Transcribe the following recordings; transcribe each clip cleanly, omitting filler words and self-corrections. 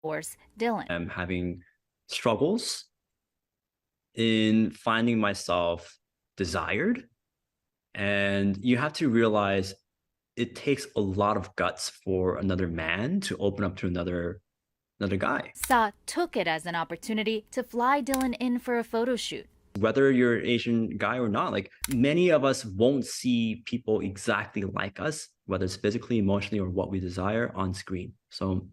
Force Dylan. I'm having struggles in finding myself desired. And you have to realize it takes a lot of guts for another man to open up to another guy. Sa took it as an opportunity to fly Dylan in for a photo shoot. Whether you're an Asian guy or not, like many of us won't see people exactly like us, whether it's physically, emotionally, or what we desire on screen. So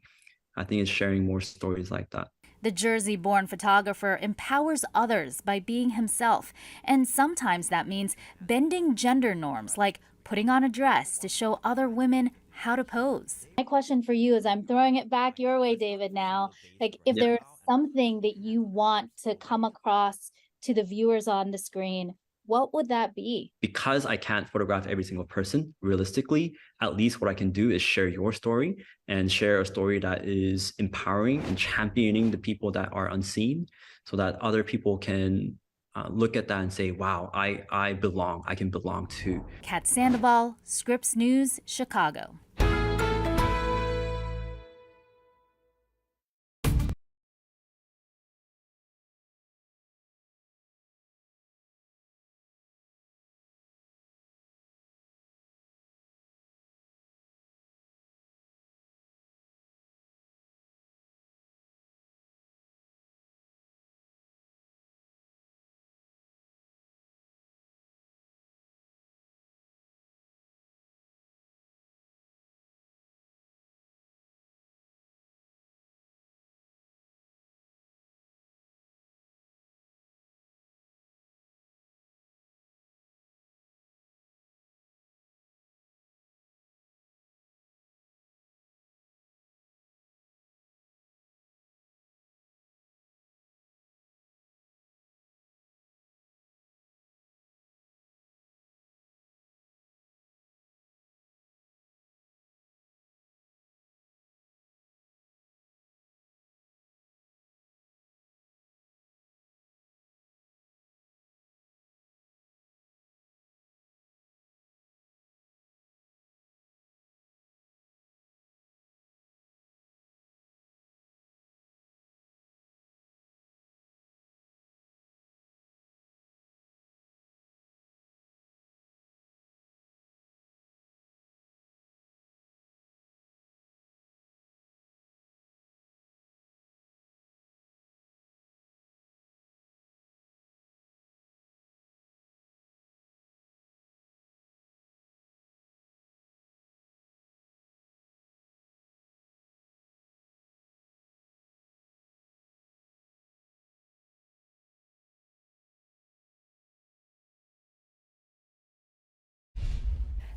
I think it's sharing more stories like that. The Jersey born photographer empowers others by being himself, and sometimes that means bending gender norms, like putting on a dress to show other women how to pose. My question for you is I'm throwing it back your way, David, now. Like, if Yeah. there's something that you want to come across to the viewers on the screen, what would that be? Because I can't photograph every single person realistically, at least what I can do is share your story and share a story that is empowering and championing the people that are unseen so that other people can look at that and say, wow, I belong. I can belong too. Kat Sandoval, Scripps News, Chicago.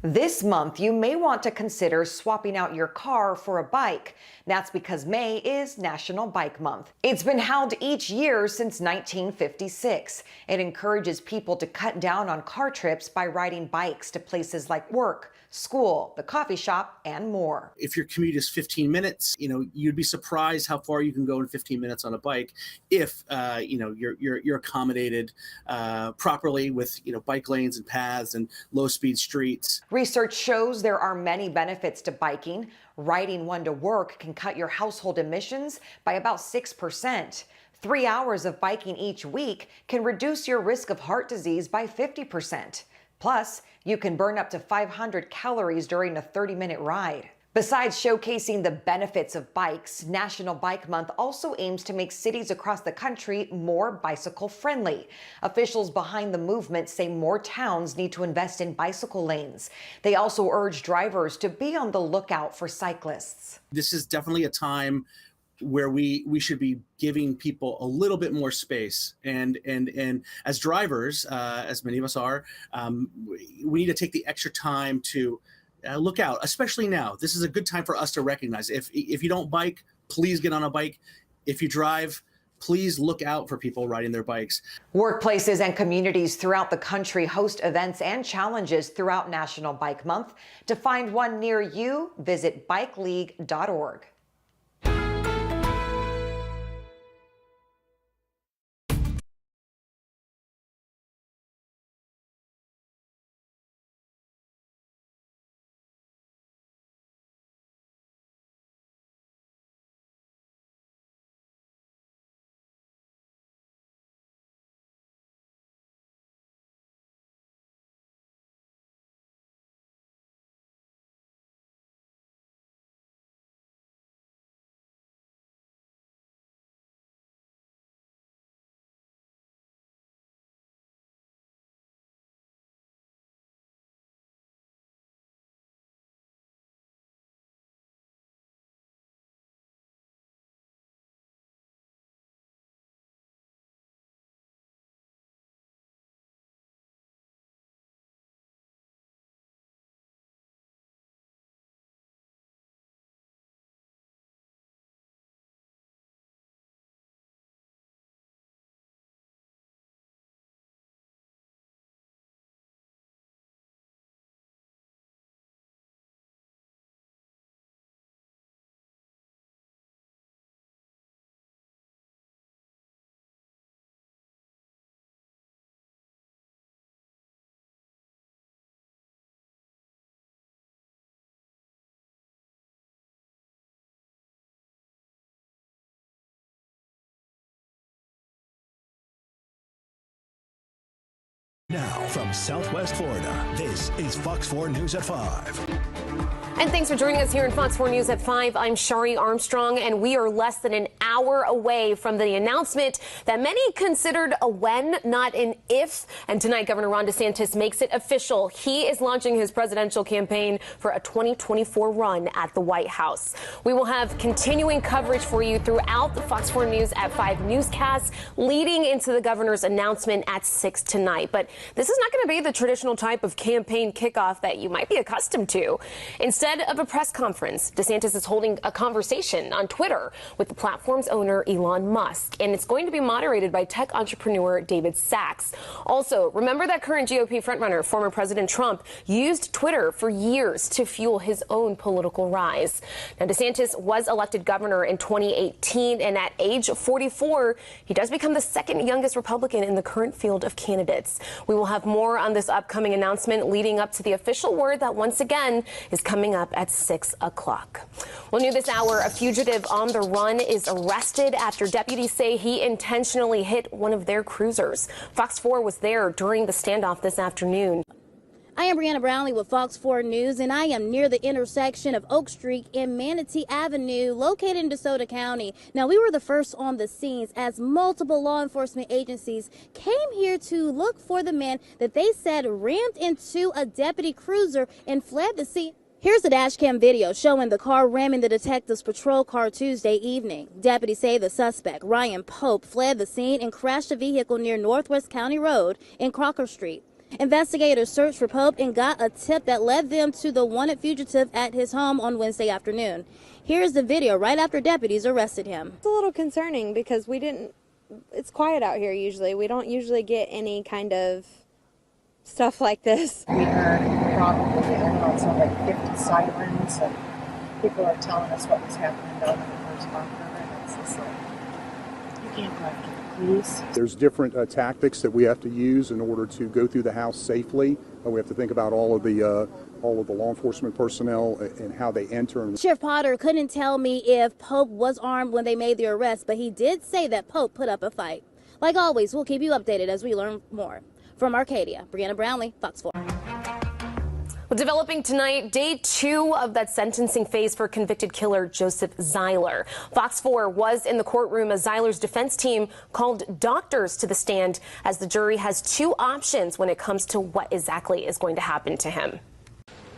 This month, you may want to consider swapping out your car for a bike. That's because May is National Bike Month. It's been held each year since 1956. It encourages people to cut down on car trips by riding bikes to places like work, school, the coffee shop, and more. If your commute is 15 minutes, you'd be surprised how far you can go in 15 minutes on a bike if you're accommodated properly with bike lanes and paths and low-speed streets. Research shows there are many benefits to biking. Riding one to work can cut your household emissions by about 6%. 3 hours of biking each week can reduce your risk of heart disease by 50%. Plus, you can burn up to 500 calories during a 30-minute ride. Besides showcasing the benefits of bikes, National Bike Month also aims to make cities across the country more bicycle-friendly. Officials behind the movement say more towns need to invest in bicycle lanes. They also urge drivers to be on the lookout for cyclists. This is definitely a time where we should be giving people a little bit more space. And as drivers, as many of us are, we need to take the extra time to look out, especially now. This is a good time for us to recognize if you don't bike, please get on a bike. If you drive, please look out for people riding their bikes. Workplaces and communities throughout the country host events and challenges throughout National Bike Month. To find one near you, visit bikeleague.org. Now from Southwest Florida, this is Fox 4 News at 5. And thanks for joining us here in Fox 4 News at 5. I'm Shari Armstrong, and we are less than an hour away from the announcement that many considered a when, not an if. And tonight, Governor Ron DeSantis makes it official. He is launching his presidential campaign for a 2024 run at the White House. We will have continuing coverage for you throughout the Fox 4 News at 5 newscast, leading into the governor's announcement at 6 tonight. But this is not going to be the traditional type of campaign kickoff that you might be accustomed to. Instead of a press conference, DeSantis is holding a conversation on Twitter with the platform's owner, Elon Musk, and it's going to be moderated by tech entrepreneur David Sachs. Also, remember that current GOP frontrunner, former President Trump, used Twitter for years to fuel his own political rise. Now, DeSantis was elected governor in 2018, and at age 44, he does become the second youngest Republican in the current field of candidates. We will have more on this upcoming announcement leading up to the official word that once again is coming up at 6 o'clock. Well, new this hour, a fugitive on the run is arrested after deputies say he intentionally hit one of their cruisers. Fox 4 was there during the standoff this afternoon. I am Brianna Brownlee with Fox 4 News, and I am near the intersection of Oak Street and Manatee Avenue, located in DeSoto County. Now, we were the first on the scenes as multiple law enforcement agencies came here to look for the man that they said rammed into a deputy cruiser and fled the scene. Here's the dash cam video showing the car ramming the detective's patrol car Tuesday evening. Deputies say the suspect, Ryan Pope, fled the scene and crashed a vehicle near Northwest County Road in Crocker Street. Investigators searched for Pope and got a tip that led them to the wanted fugitive at his home on Wednesday afternoon. Here's the video right after deputies arrested him. It's a little concerning because it's quiet out here usually. We don't usually get any kind of stuff like this. We heard probably about something like 50 sirens, and people are telling us what was happening down in the first bunker, and it's just like, you can't go after the police. There's different tactics that we have to use in order to go through the house safely. We have to think about all of the law enforcement personnel and how they enter. Sheriff Potter couldn't tell me if Pope was armed when they made the arrest, but he did say that Pope put up a fight. Like always, we'll keep you updated as we learn more. From Arcadia, Brianna Brownlee, Fox 4. Well, developing tonight, day 2 of that sentencing phase for convicted killer Joseph Zeiler. Fox 4 was in the courtroom as Zeiler's defense team called doctors to the stand as the jury has 2 options when it comes to what exactly is going to happen to him.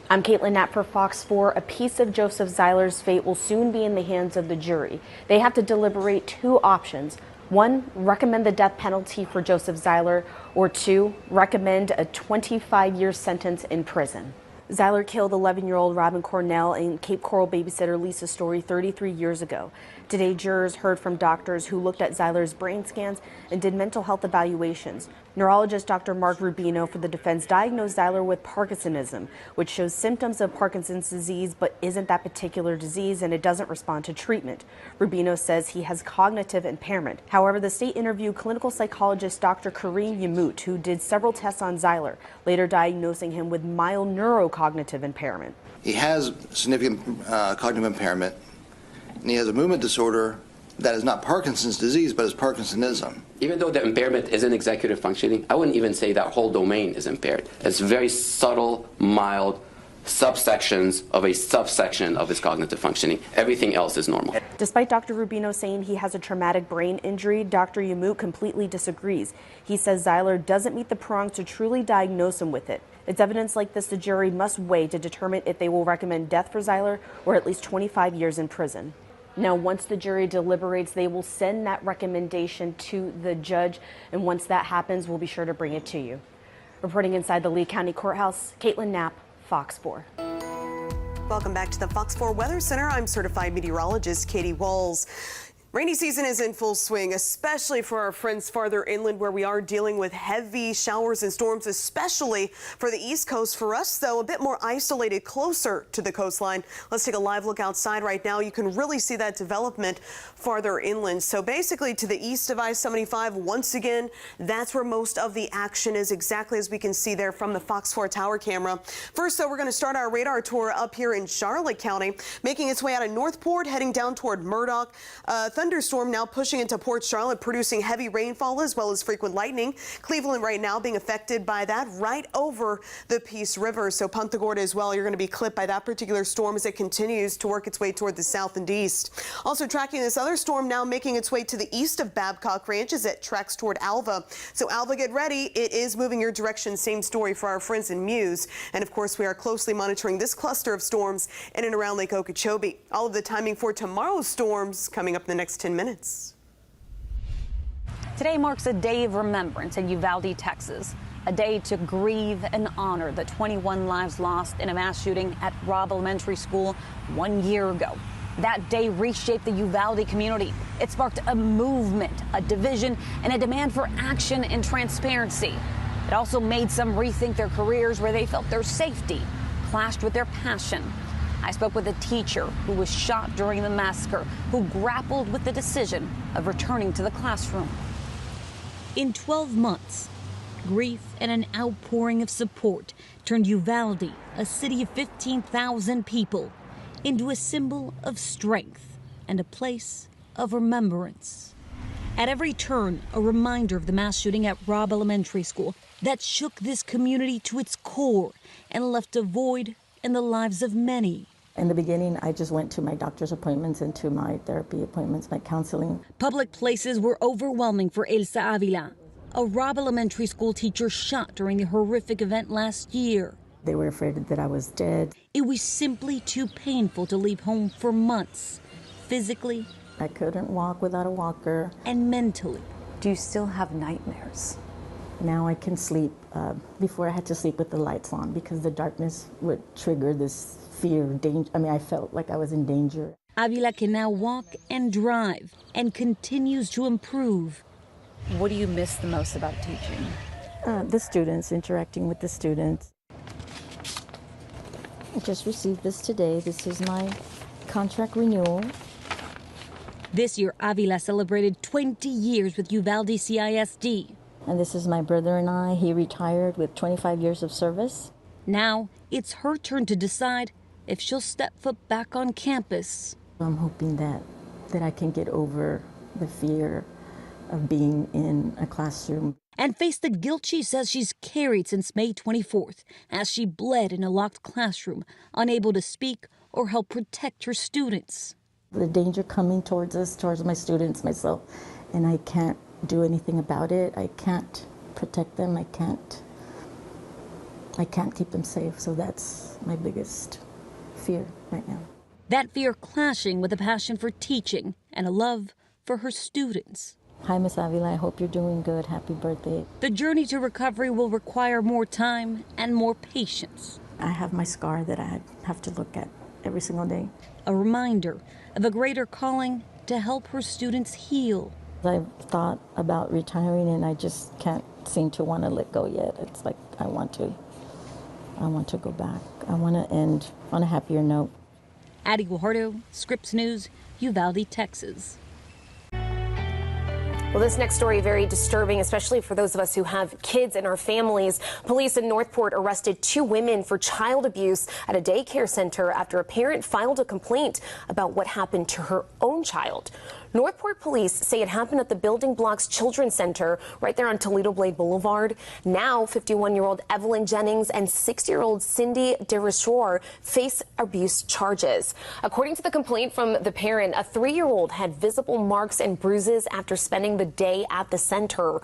I'm Caitlin Knapp for Fox 4. A piece of Joseph Zeiler's fate will soon be in the hands of the jury. They have to deliberate 2 options. 1, recommend the death penalty for Joseph Zeiler, or 2, recommend a 25-year sentence in prison. Zeiler killed 11-year-old Robin Cornell and Cape Coral babysitter Lisa Story 33 years ago. Today, jurors heard from doctors who looked at Zeiler's brain scans and did mental health evaluations. Neurologist Dr. Mark Rubino for the defense diagnosed Zeiler with Parkinsonism, which shows symptoms of Parkinson's disease but isn't that particular disease, and it doesn't respond to treatment. Rubino says he has cognitive impairment. However, the state interviewed clinical psychologist Dr. Kareem Yamut, who did several tests on Zeiler, later diagnosing him with mild neurocognitive impairment. He has significant cognitive impairment, and he has a movement disorder that is not Parkinson's disease, but is Parkinsonism. Even though the impairment isn't executive functioning, I wouldn't even say that whole domain is impaired. It's very subtle, mild subsections of a subsection of his cognitive functioning. Everything else is normal. Despite Dr. Rubino saying he has a traumatic brain injury, Dr. Yamut completely disagrees. He says Zeiler doesn't meet the prongs to truly diagnose him with it. It's evidence like this the jury must weigh to determine if they will recommend death for Zeiler or at least 25 years in prison. Now, once the jury deliberates, they will send that recommendation to the judge, and once that happens, we'll be sure to bring it to you. Reporting inside the Lee County Courthouse, Caitlin Knapp, Fox 4. Welcome back to the Fox 4 Weather Center. I'm certified meteorologist Katie Walls. Rainy season is in full swing, especially for our friends farther inland where we are dealing with heavy showers and storms, especially for the East Coast. For us, though, a bit more isolated closer to the coastline. Let's take a live look outside right now. You can really see that development farther inland. So basically to the east of I-75, once again, that's where most of the action is, exactly as we can see there from the Fox 4 tower camera. First, though, we're going to start our radar tour up here in Charlotte County, making its way out of Northport, heading down toward Murdoch. thunderstorm now pushing into Port Charlotte, producing heavy rainfall as well as frequent lightning. Cleveland right now being affected by that right over the Peace River. So Punta Gorda as well, you're going to be clipped by that particular storm as it continues to work its way toward the south and east. Also tracking this other storm now making its way to the east of Babcock Ranch as it tracks toward Alva. So Alva, get ready. It is moving your direction. Same story for our friends in Muse. And of course, we are closely monitoring this cluster of storms in and around Lake Okeechobee. All of the timing for tomorrow's storms coming up in the next 10 minutes. Today marks a day of remembrance in Uvalde, Texas. A day to grieve and honor the 21 lives lost in a mass shooting at Robb Elementary School 1 year ago. That day reshaped the Uvalde community. It sparked a movement, a division, and a demand for action and transparency. It also made some rethink their careers where they felt their safety clashed with their passion. I spoke with a teacher who was shot during the massacre, who grappled with the decision of returning to the classroom. In 12 months, grief and an outpouring of support turned Uvalde, a city of 15,000 people, into a symbol of strength and a place of remembrance. At every turn, a reminder of the mass shooting at Robb Elementary School that shook this community to its core and left a void in the lives of many. In the beginning, I just went to my doctor's appointments and to my therapy appointments, my counseling. Public places were overwhelming for Elsa Avila, a Robb Elementary School teacher shot during the horrific event last year. They were afraid that I was dead. It was simply too painful to leave home for months, physically. I couldn't walk without a walker. And mentally. Do you still have nightmares? Now I can sleep. Before I had to sleep with the lights on because the darkness would trigger this fear of danger. I mean, I felt like I was in danger. Avila can now walk and drive and continues to improve. What do you miss the most about teaching? The students, interacting with the students. I just received this today. This is my contract renewal. This year, Avila celebrated 20 years with Uvalde CISD. And this is my brother and I. He retired with 25 years of service. Now, it's her turn to decide if she'll step foot back on campus. I'm hoping that I can get over the fear of being in a classroom. And face the guilt she says she's carried since May 24th, as she bled in a locked classroom, unable to speak or help protect her students. The danger coming towards us, towards my students, myself, and I can't do anything about it. I can't protect them. I can't keep them safe. So that's my biggest fear right now. That fear clashing with a passion for teaching and a love for her students. Hi, Miss Avila. I hope you're doing good. Happy birthday. The journey to recovery will require more time and more patience. I have my scar that I have to look at every single day. A reminder of a greater calling to help her students heal. I've thought about retiring and I just can't seem to want to let go yet. It's like I want to go back. I want to end on a happier note. Addie Guajardo, Scripps News, Uvalde, Texas. Well, this next story very disturbing, especially for those of us who have kids in our families. Police in Northport arrested 2 women for child abuse at a daycare center after a parent filed a complaint about what happened to her own child. Northport police say it happened at the Building Blocks Children's Center right there on Toledo Blade Boulevard. Now, 51-year-old Evelyn Jennings and 60-year-old Cindy DeRichor face abuse charges. According to the complaint from the parent, a 3-year-old had visible marks and bruises after spending the day at the center.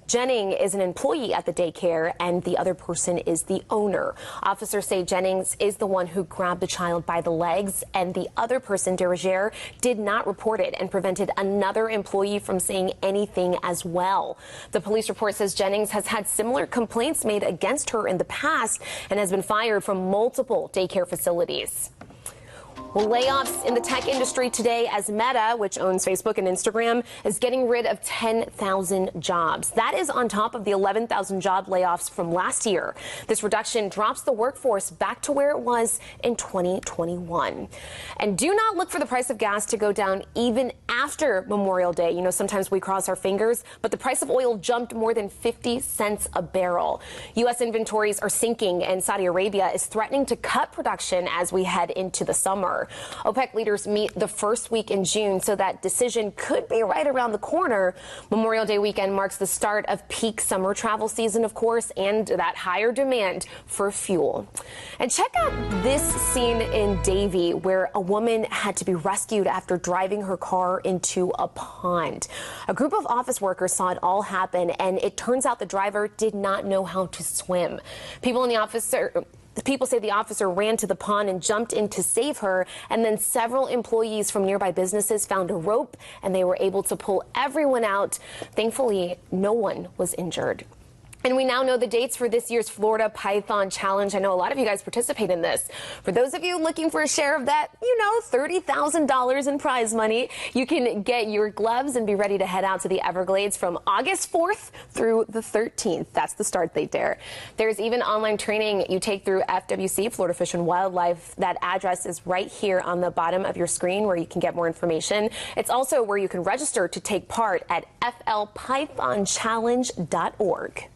Jennings is an employee at the daycare and the other person is the owner. Officers say Jennings is the one who grabbed the child by the legs and the other person, DeRichor, did not report it and prevented another employee from saying anything as well. The police report says Jennings has had similar complaints made against her in the past and has been fired from multiple daycare facilities. Well, layoffs in the tech industry today as Meta, which owns Facebook and Instagram, is getting rid of 10,000 jobs. That is on top of the 11,000 job layoffs from last year. This reduction drops the workforce back to where it was in 2021. And do not look for the price of gas to go down even after Memorial Day. You know, sometimes we cross our fingers, but the price of oil jumped more than 50 cents a barrel. U.S. inventories are sinking, and Saudi Arabia is threatening to cut production as we head into the summer. year. OPEC leaders meet the first week in June, so that decision could be right around the corner. Memorial Day weekend marks the start of peak summer travel season, of course, and that higher demand for fuel. And check out this scene in Davie, where a woman had to be rescued after driving her car into a pond. A group of office workers saw it all happen, and it turns out the driver did not know how to swim. People say the officer ran to the pond and jumped in to save her, and then several employees from nearby businesses found a rope, and they were able to pull everyone out. Thankfully, no one was injured. And we now know the dates for this year's Florida Python Challenge. I know a lot of you guys participate in this. For those of you looking for a share of that, $30,000 in prize money, you can get your gloves and be ready to head out to the Everglades from August 4th through the 13th. That's the start date there. There's even online training you take through FWC, Florida Fish and Wildlife. That address is right here on the bottom of your screen where you can get more information. It's also where you can register to take part at flpythonchallenge.org.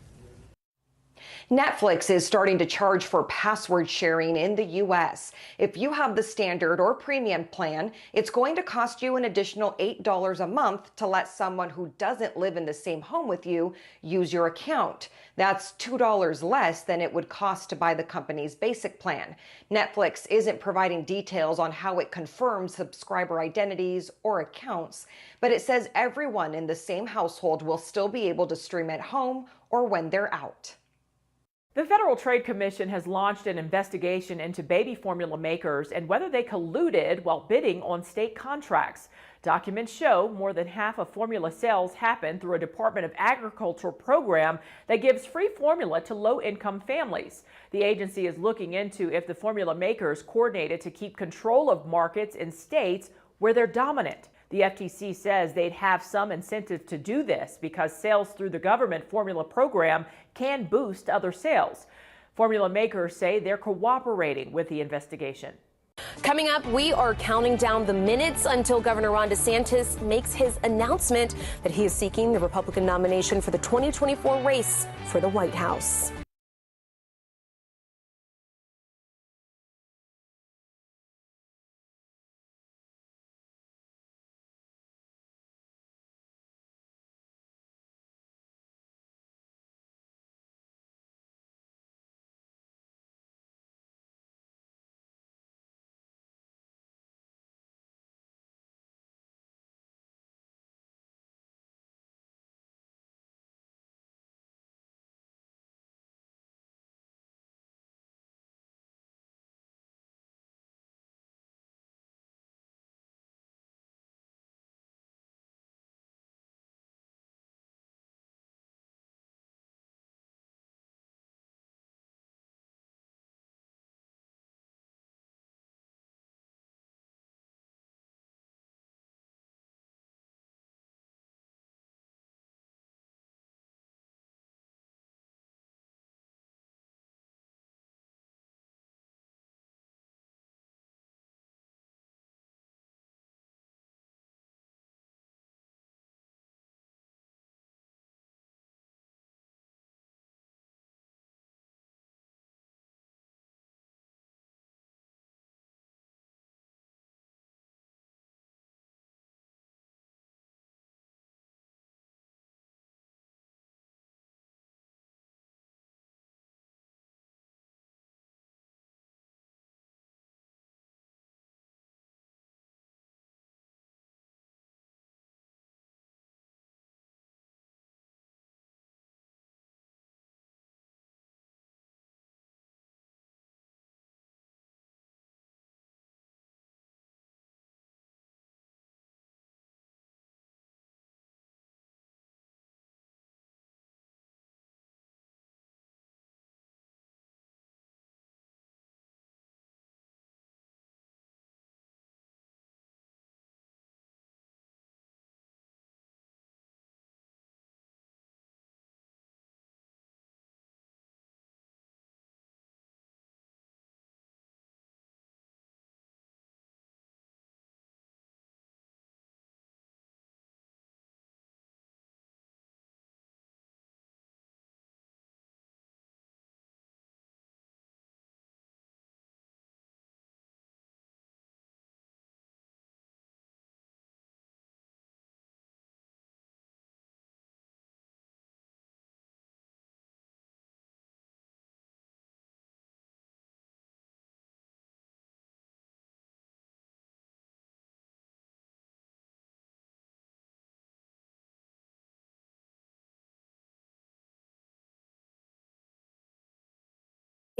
Netflix is starting to charge for password sharing in the U.S. If you have the standard or premium plan, it's going to cost you an additional $8 a month to let someone who doesn't live in the same home with you use your account. That's $2 less than it would cost to buy the company's basic plan. Netflix isn't providing details on how it confirms subscriber identities or accounts, but it says everyone in the same household will still be able to stream at home or when they're out. The Federal Trade Commission has launched an investigation into baby formula makers and whether they colluded while bidding on state contracts. Documents show more than half of formula sales happen through a Department of Agriculture program that gives free formula to low-income families. The agency is looking into if the formula makers coordinated to keep control of markets in states where they're dominant. The FTC says they'd have some incentive to do this because sales through the government formula program can boost other sales. Formula makers say they're cooperating with the investigation. Coming up, we are counting down the minutes until Governor Ron DeSantis makes his announcement that he is seeking the Republican nomination for the 2024 race for the White House.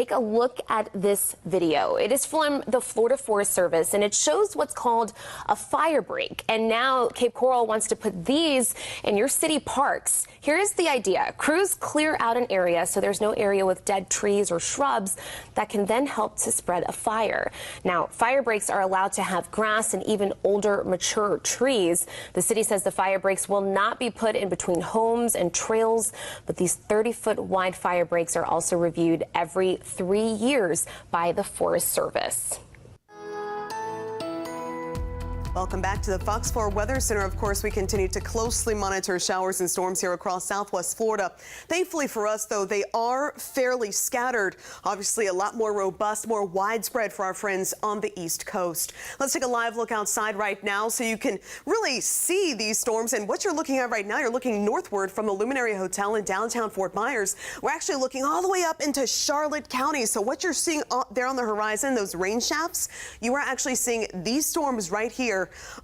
Take a look at this video. It is from the Florida Forest Service, and it shows what's called a fire break. And now Cape Coral wants to put these in your city parks. Here is the idea. Crews clear out an area so there's no area with dead trees or shrubs that can then help to spread a fire. Now, fire breaks are allowed to have grass and even older, mature trees. The city says the fire breaks will not be put in between homes and trails, but these 30-foot wide fire breaks are also reviewed every 3 years by the Forest Service. Welcome back to the Fox 4 Weather Center. Of course, we continue to closely monitor showers and storms here across southwest Florida. Thankfully for us, though, they are fairly scattered. Obviously, a lot more robust, more widespread for our friends on the East Coast. Let's take a live look outside right now so you can really see these storms. And what you're looking at right now, you're looking northward from the Luminary Hotel in downtown Fort Myers. We're actually looking all the way up into Charlotte County. So what you're seeing there on the horizon, those rain shafts, you are actually seeing these storms right here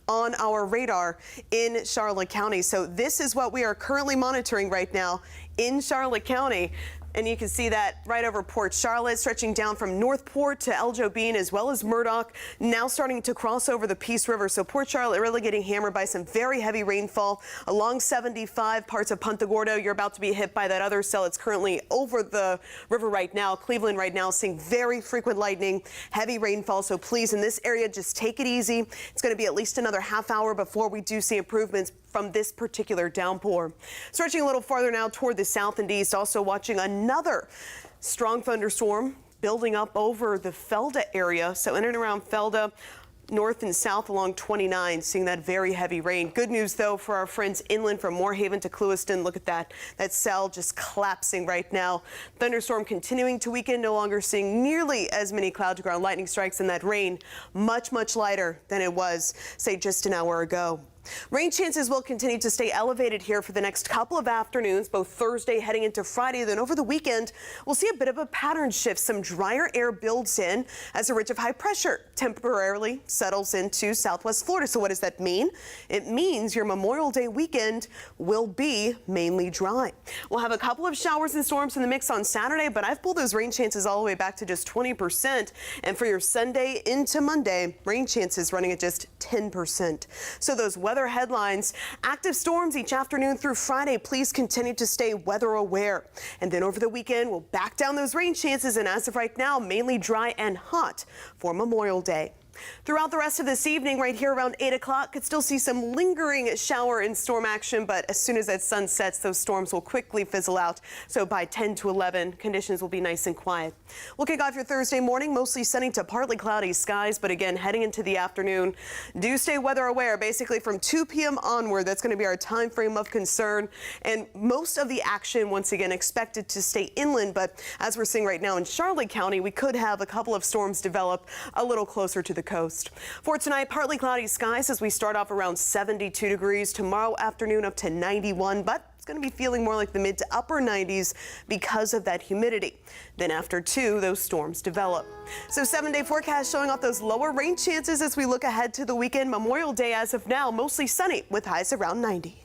on our radar in Charlotte County. So this is what we are currently monitoring right now in Charlotte County. And you can see that right over Port Charlotte, stretching down from Northport to El Jobim, as well as Murdoch, now starting to cross over the Peace River. So Port Charlotte really getting hammered by some very heavy rainfall. Along 75, parts of Punta Gorda, you're about to be hit by that other cell. It's currently over the river right now. Cleveland right now seeing very frequent lightning, heavy rainfall. So please, in this area, just take it easy. It's going to be at least another half hour before we do see improvements from this particular downpour. Stretching a little farther now toward the south and east, also watching another strong thunderstorm building up over the Felda area. So in and around Felda, north and south along 29, seeing that very heavy rain. Good news, though, for our friends inland from Moorhaven to Clewiston. Look at that cell just collapsing right now. Thunderstorm continuing to weaken, no longer seeing nearly as many cloud to ground lightning strikes, and that rain much, much lighter than it was, say, just an hour ago. Rain chances will continue to stay elevated here for the next couple of afternoons, both Thursday heading into Friday. Then over the weekend, we'll see a bit of a pattern shift. Some drier air builds in as a ridge of high pressure temporarily settles into southwest Florida. So what does that mean? It means your Memorial Day weekend will be mainly dry. We'll have a couple of showers and storms in the mix on Saturday, but I've pulled those rain chances all the way back to just 20%. And for your Sunday into Monday, rain chances running at just 10%. So those weather headlines, active storms each afternoon through Friday. Please continue to stay weather aware. And then over the weekend, we'll back down those rain chances. And as of right now, mainly dry and hot for Memorial Day. Throughout the rest of this evening, right here around 8 o'clock, could still see some lingering shower and storm action, but as soon as that sun sets, those storms will quickly fizzle out. So by 10 to 11, conditions will be nice and quiet. We'll kick off your Thursday morning, mostly sunny to partly cloudy skies, but again, heading into the afternoon, do stay weather aware. Basically from 2 p.m. onward, that's going to be our time frame of concern. And most of the action, once again, expected to stay inland, but as we're seeing right now in Charlotte County, we could have a couple of storms develop a little closer to the coast. For tonight, partly cloudy skies as we start off around 72 degrees. Tomorrow afternoon up to 91, but it's going to be feeling more like the mid to upper 90s because of that humidity. Then after 2, those storms develop. So 7-day forecast showing off those lower rain chances as we look ahead to the weekend. Memorial Day as of now, mostly sunny with highs around 90.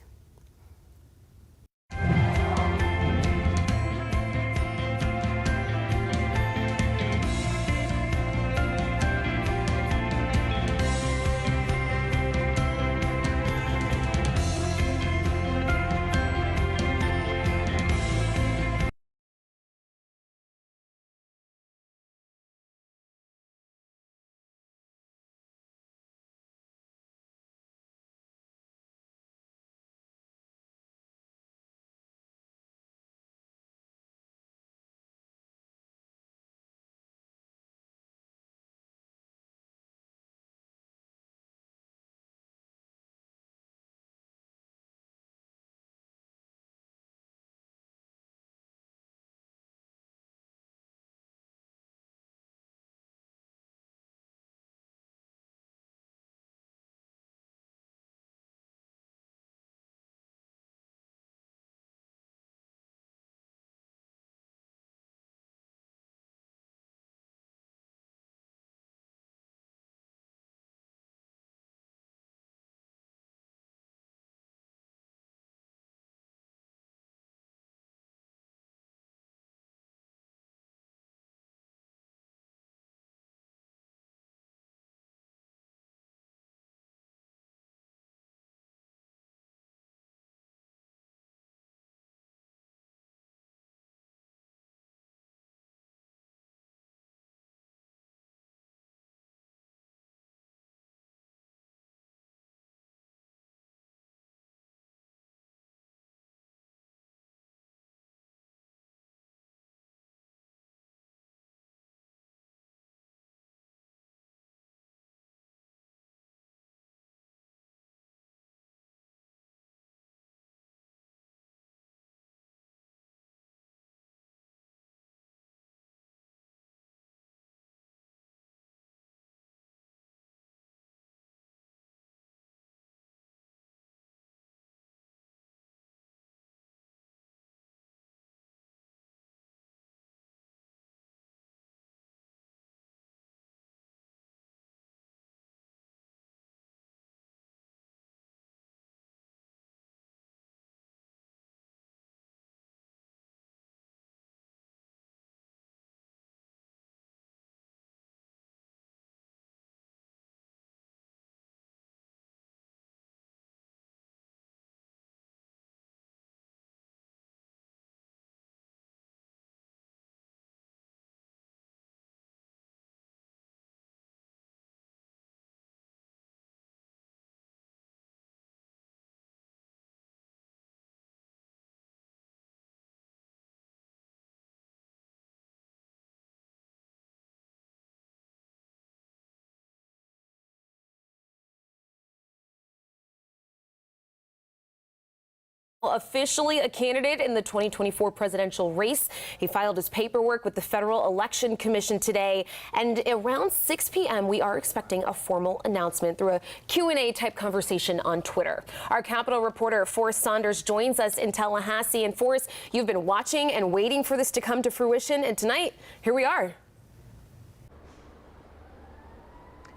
Officially a candidate in the 2024 presidential race. He filed his paperwork with the Federal Election Commission today, and around 6 p.m. we are expecting a formal announcement through a Q&A type conversation on Twitter. Our Capitol reporter Forrest Saunders joins us in Tallahassee. And Forrest, you've been watching and waiting for this to come to fruition, and tonight, here we are.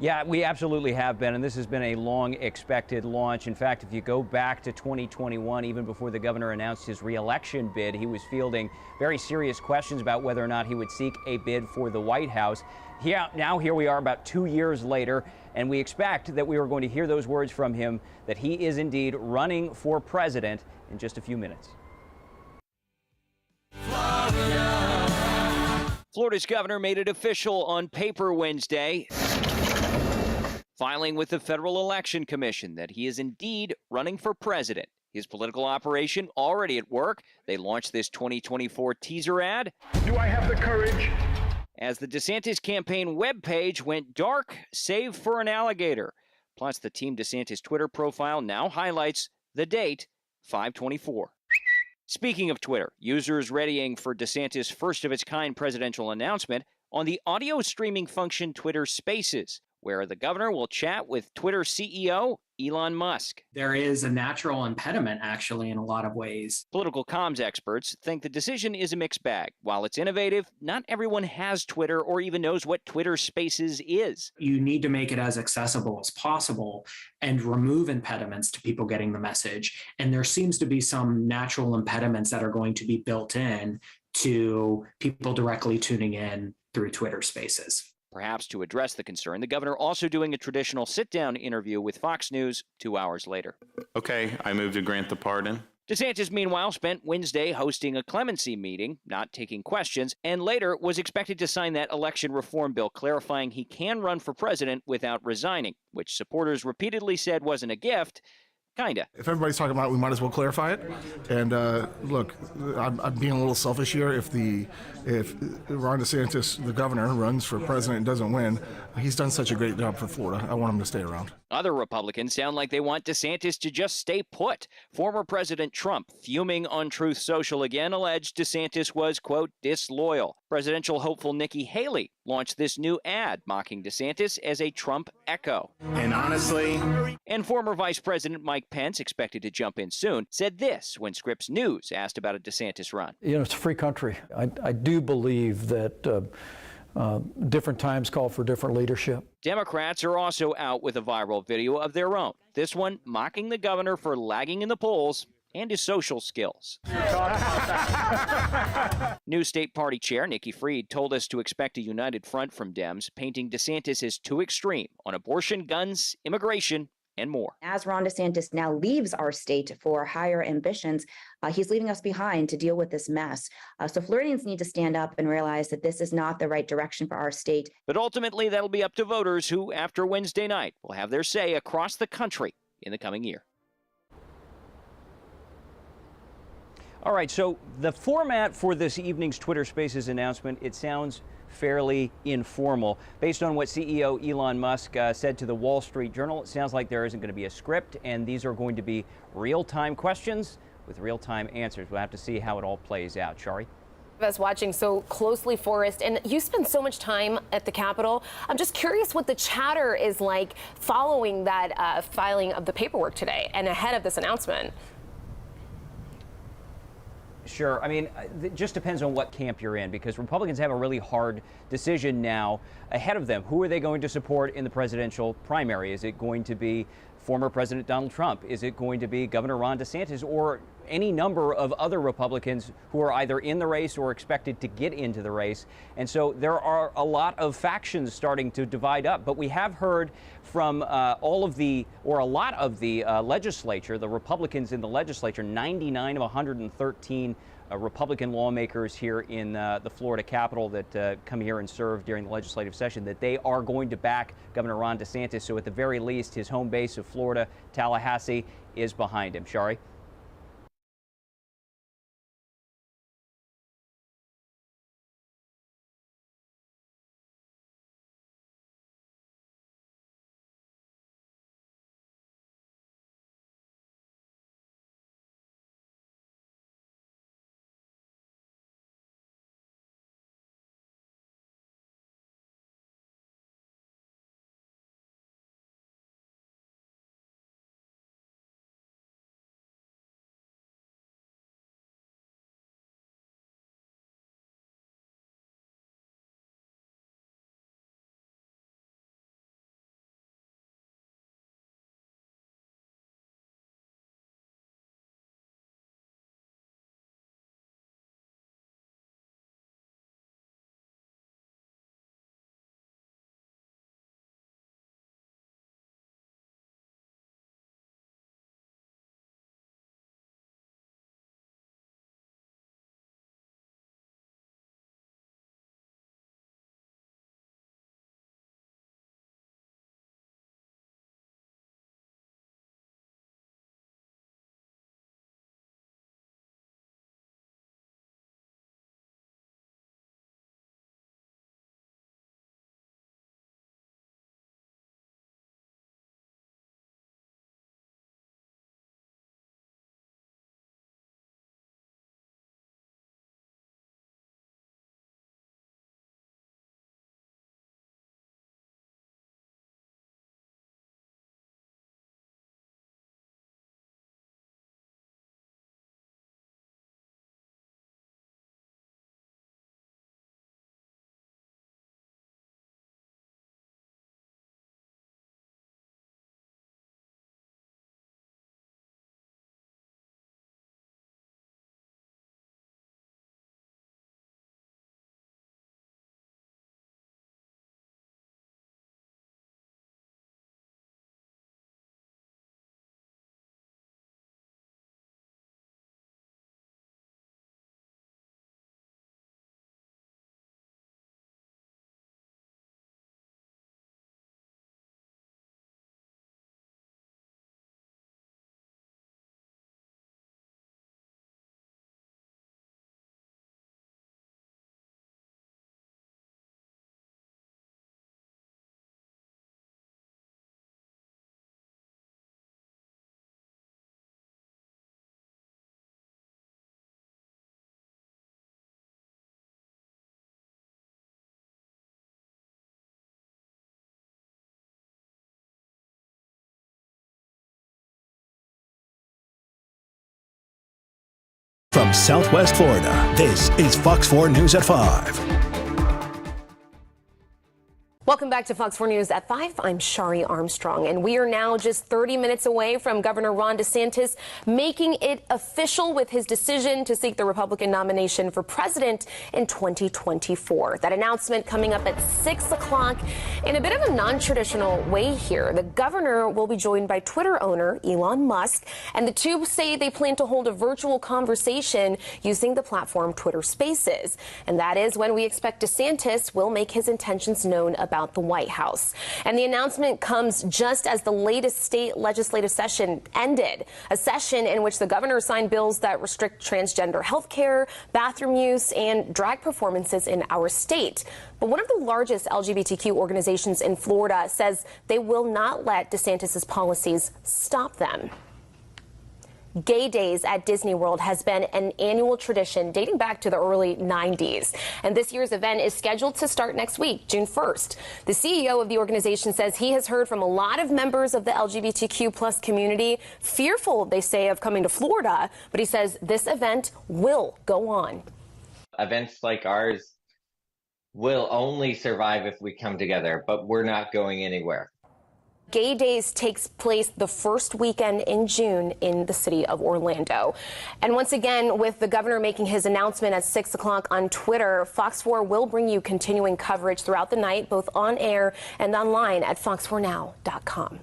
Yeah, we absolutely have been, and this has been a long expected launch. In fact, if you go back to 2021, even before the governor announced his re-election bid, he was fielding very serious questions about whether or not he would seek a bid for the White House. Now here we are about 2 years later, and we expect that we are going to hear those words from him, that he is indeed running for president in just a few minutes. Florida's governor made it official on paper Wednesday, filing with the Federal Election Commission that he is indeed running for president. His political operation already at work. They launched this 2024 teaser ad. Do I have the courage? As the DeSantis campaign webpage went dark, save for an alligator. Plus, the Team DeSantis Twitter profile now highlights the date, 5/24. Speaking of Twitter, users readying for DeSantis' first-of-its-kind presidential announcement on the audio streaming function Twitter Spaces, where the governor will chat with Twitter CEO Elon Musk. There is a natural impediment, actually, in a lot of ways. Political comms experts think the decision is a mixed bag. While it's innovative, not everyone has Twitter or even knows what Twitter Spaces is. You need to make it as accessible as possible and remove impediments to people getting the message. And there seems to be some natural impediments that are going to be built in to people directly tuning in through Twitter Spaces. Perhaps to address the concern, the governor also doing a traditional sit-down interview with Fox News 2 hours later. Okay, I move to grant the pardon. DeSantis, meanwhile, spent Wednesday hosting a clemency meeting, not taking questions, and later was expected to sign that election reform bill clarifying he can run for president without resigning, which supporters repeatedly said wasn't a gift. Kinda. If everybody's talking about it, we might as well clarify it. And look, I'm being a little selfish here. If Ron DeSantis, the governor, runs for president and doesn't win, he's done such a great job for Florida. I want him to stay around. Other Republicans sound like they want DeSantis to just stay put. Former President Trump, fuming on Truth Social again, alleged DeSantis was, quote, disloyal. Presidential hopeful Nikki Haley launched this new ad mocking DeSantis as a Trump echo. And honestly... And former Vice President Mike Pence, expected to jump in soon, said this when Scripps News asked about a DeSantis run. You know, it's a free country. I do believe that different times call for different leadership. Democrats are also out with a viral video of their own. This one mocking the governor for lagging in the polls and his social skills. New state party chair Nikki Fried told us to expect a united front from Dems, painting DeSantis as too extreme on abortion, guns, immigration, and more. As Ron DeSantis now leaves our state for higher ambitions, he's leaving us behind to deal with this mess. So Floridians need to stand up and realize that this is not the right direction for our state. But ultimately, that'll be up to voters who, after Wednesday night, will have their say across the country in the coming year. All right, so the format for this evening's Twitter Spaces announcement, it sounds fairly informal. Based on what CEO Elon Musk said to the Wall Street Journal, it sounds like there isn't going to be a script, and these are going to be real-time questions with real-time answers. We'll have to see how it all plays out. Shari? Us watching so closely, Forrest, and you spend so much time at the Capitol. I'm just curious what the chatter is like following that filing of the paperwork today and ahead of this announcement. Sure. I mean, it just depends on what camp you're in, because Republicans have a really hard decision now ahead of them. Who are they going to support in the presidential primary? Is it going to be former President Donald Trump? Is it going to be Governor Ron DeSantis, or any number of other Republicans who are either in the race or expected to get into the race? And so there are a lot of factions starting to divide up. But we have heard from a lot of the legislature, the Republicans in the legislature, 99 of 113 Republican lawmakers here in the Florida Capitol that come here and serve during the legislative session, that they are going to back Governor Ron DeSantis. So at the very least, his home base of Florida, Tallahassee, is behind him. Shari? From Southwest Florida, this is Fox 4 News at 5. Welcome back to Fox 4 News at 5. I'm Shari Armstrong, and we are now just 30 minutes away from Governor Ron DeSantis making it official with his decision to seek the Republican nomination for president in 2024. That announcement coming up at 6 o'clock in a bit of a non-traditional way here. The governor will be joined by Twitter owner Elon Musk, and the two say they plan to hold a virtual conversation using the platform Twitter Spaces. And that is when we expect DeSantis will make his intentions known about the White House. And the announcement comes just as the latest state legislative session ended, a session in which the governor signed bills that restrict transgender health care, bathroom use, and drag performances in our state. But one of the largest LGBTQ organizations in Florida says they will not let DeSantis' policies stop them. Gay Days at Disney World has been an annual tradition dating back to the early 90s. And this year's event is scheduled to start next week, June 1st. The CEO of the organization says he has heard from a lot of members of the LGBTQ plus community, fearful, they say, of coming to Florida. But he says this event will go on. Events like ours will only survive if we come together, but we're not going anywhere. Gay Days takes place the first weekend in June in the city of Orlando. And once again, with the governor making his announcement at 6 o'clock on Twitter, Fox 4 will bring you continuing coverage throughout the night, both on air and online at fox4now.com.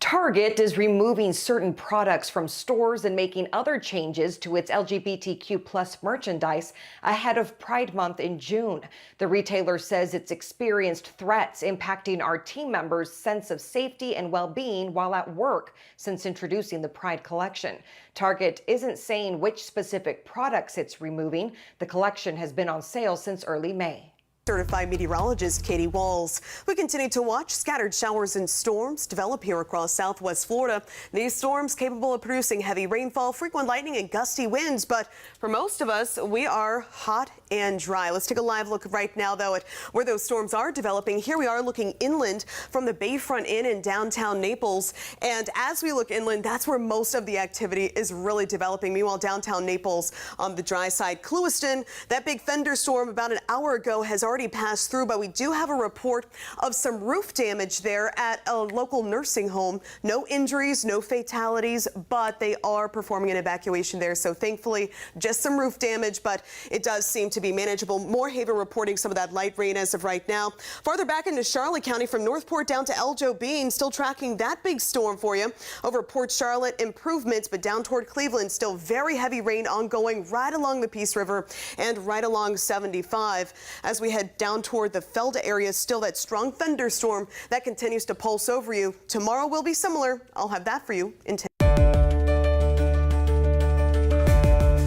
Target is removing certain products from stores and making other changes to its LGBTQ plus merchandise ahead of Pride Month in June. The retailer says it's experienced threats impacting our team members' sense of safety and well-being while at work since introducing the Pride collection. Target isn't saying which specific products it's removing. The collection has been on sale since early May. Certified meteorologist Katie Walls. We continue to watch scattered showers and storms develop here across southwest Florida. These storms capable of producing heavy rainfall, frequent lightning, and gusty winds. But for most of us, we are hot and dry. Let's take a live look right now, though, at where those storms are developing. Here we are looking inland from the Bayfront Inn in downtown Naples. And as we look inland, that's where most of the activity is really developing. Meanwhile, downtown Naples on the dry side. Clewiston, that big thunderstorm about an hour ago has already passed through, but we do have a report of some roof damage there at a local nursing home. No injuries, no fatalities, but they are performing an evacuation there. So thankfully, just some roof damage, but it does seem to be manageable. Moore-Haven reporting some of that light rain as of right now. Farther back into Charlotte County, from Northport down to El Jobim, still tracking that big storm for you. Over Port Charlotte, improvements, but down toward Cleveland, still very heavy rain ongoing right along the Peace River and right along 75. As we head down toward the Felda area, still that strong thunderstorm that continues to pulse over you. Tomorrow will be similar. I'll have that for you in 10.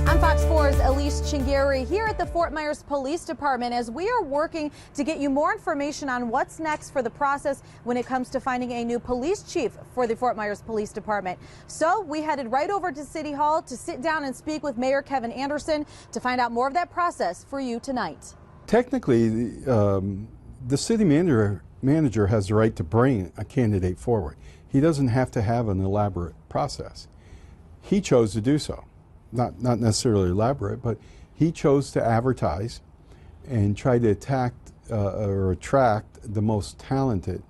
I'm Fox 4's Elise Chingari here at the Fort Myers Police Department as we are working to get you more information on what's next for the process when it comes to finding a new police chief for the Fort Myers Police Department. So we headed right over to City Hall to sit down and speak with Mayor Kevin Anderson to find out more of that process for you tonight. Technically, the city manager has the right to bring a candidate forward. He doesn't have to have an elaborate process. He chose to do so. Not necessarily elaborate, but he chose to advertise and try to attract the most talented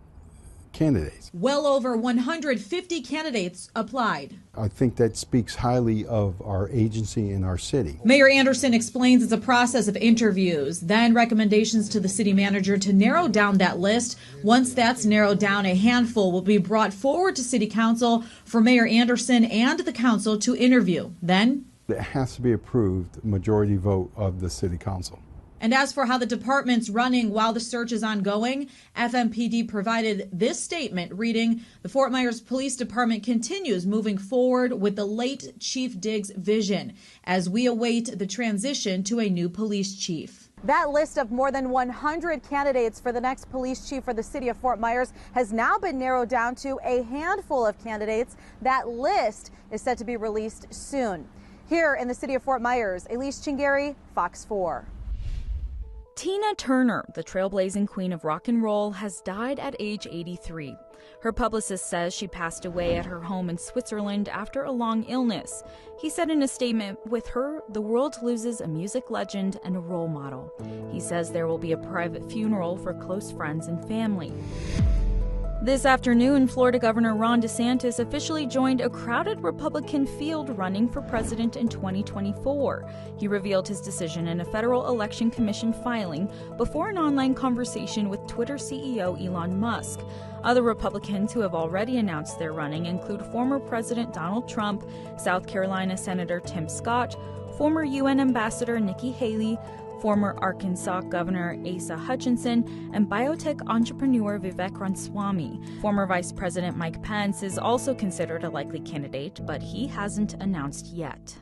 candidates. Well over 150 candidates applied. I think that speaks highly of our agency and our city. Mayor Anderson explains it's a process of interviews, then recommendations to the city manager to narrow down that list. Once that's narrowed down, a handful will be brought forward to City Council for Mayor Anderson and the council to interview. Then it has to be approved, majority vote of the City Council. And as for how the department's running while the search is ongoing, FMPD provided this statement reading, the Fort Myers Police Department continues moving forward with the late Chief Diggs' vision as we await the transition to a new police chief. That list of more than 100 candidates for the next police chief for the city of Fort Myers has now been narrowed down to a handful of candidates. That list is set to be released soon. Here in the city of Fort Myers, Elise Chingari, Fox 4. Tina Turner, the trailblazing queen of rock and roll, has died at age 83. Her publicist says she passed away at her home in Switzerland after a long illness. He said in a statement, "With her, the world loses a music legend and a role model." He says there will be a private funeral for close friends and family. This afternoon, Florida Governor Ron DeSantis officially joined a crowded Republican field running for president in 2024. He revealed his decision in a Federal Election Commission filing before an online conversation with Twitter CEO Elon Musk. Other Republicans who have already announced their running include former President Donald Trump, South Carolina Senator Tim Scott, former UN Ambassador Nikki Haley, former Arkansas Governor Asa Hutchinson, and biotech entrepreneur Vivek Ramaswamy. Former Vice President Mike Pence is also considered a likely candidate, but he hasn't announced yet.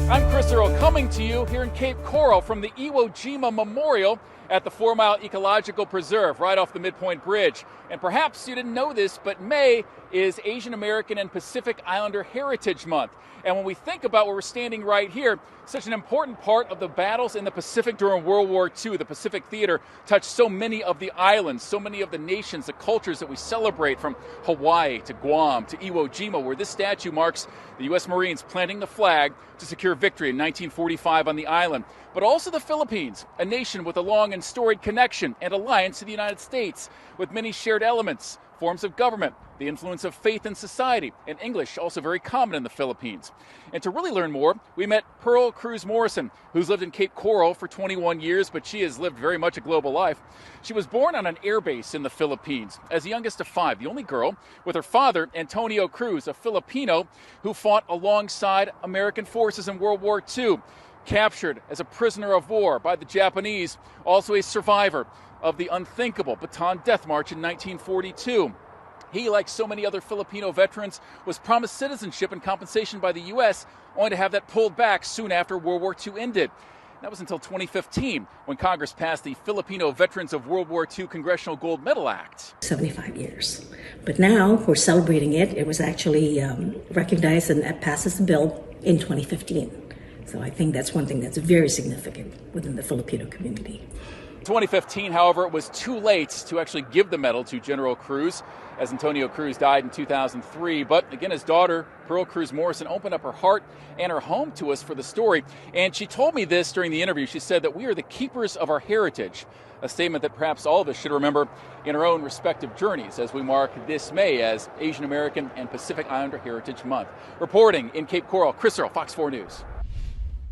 I'm Chris Earle, coming to you here in Cape Coral from the Iwo Jima Memorial at the 4 Mile Ecological Preserve right off the Midpoint Bridge. And perhaps you didn't know this, but May is Asian American and Pacific Islander Heritage Month. And when we think about where we're standing right here, such an important part of the battles in the Pacific during World War II, the Pacific Theater touched so many of the islands, so many of the nations, the cultures that we celebrate, from Hawaii to Guam to Iwo Jima, where this statue marks the U.S. Marines planting the flag to secure victory in 1945 on the island. But also the Philippines, a nation with a long and storied connection and alliance to the United States, with many shared elements, forms of government, the influence of faith in society, and English also very common in the Philippines. And to really learn more, we met Pearl Cruz Morrison, who's lived in Cape Coral for 21 years, but she has lived very much a global life. She was born on an air base in the Philippines as the youngest of 5, the only girl, with her father, Antonio Cruz, a Filipino who fought alongside American forces in World War II, captured as a prisoner of war by the Japanese, also a survivor of the unthinkable Bataan Death March in 1942. He, like so many other Filipino veterans, was promised citizenship and compensation by the U.S., only to have that pulled back soon after World War II ended. That was until 2015, when Congress passed the Filipino Veterans of World War II Congressional Gold Medal Act. 75 years. But now we're celebrating it. It was actually recognized and that passes the bill in 2015. So I think that's one thing that's very significant within the Filipino community. 2015, however, it was too late to actually give the medal to General Cruz, as Antonio Cruz died in 2003. But again, his daughter, Pearl Cruz Morrison, opened up her heart and her home to us for the story. And she told me this during the interview. She said that we are the keepers of our heritage, a statement that perhaps all of us should remember in our own respective journeys as we mark this May as Asian American and Pacific Islander Heritage Month. Reporting in Cape Coral, Chris Earle, Fox 4 News.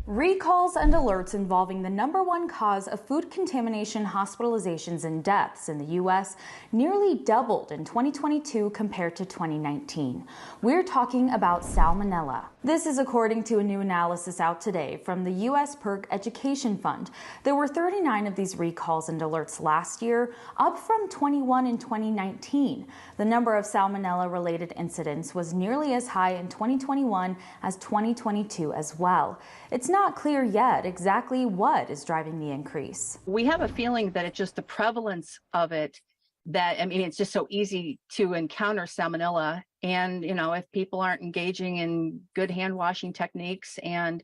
Recalls and alerts involving the #1 cause of food contamination, hospitalizations, and deaths in the U.S. nearly doubled in 2022 compared to 2019. We're talking about salmonella. This is according to a new analysis out today from the U.S. PERC Education Fund. There were 39 of these recalls and alerts last year, up from 21 in 2019. The number of salmonella-related incidents was nearly as high in 2021 as 2022 as well. It's not clear yet exactly what is driving the increase. We have a feeling that it's just the prevalence of it that, I mean, it's just so easy to encounter salmonella. And, you know, if people aren't engaging in good hand washing techniques and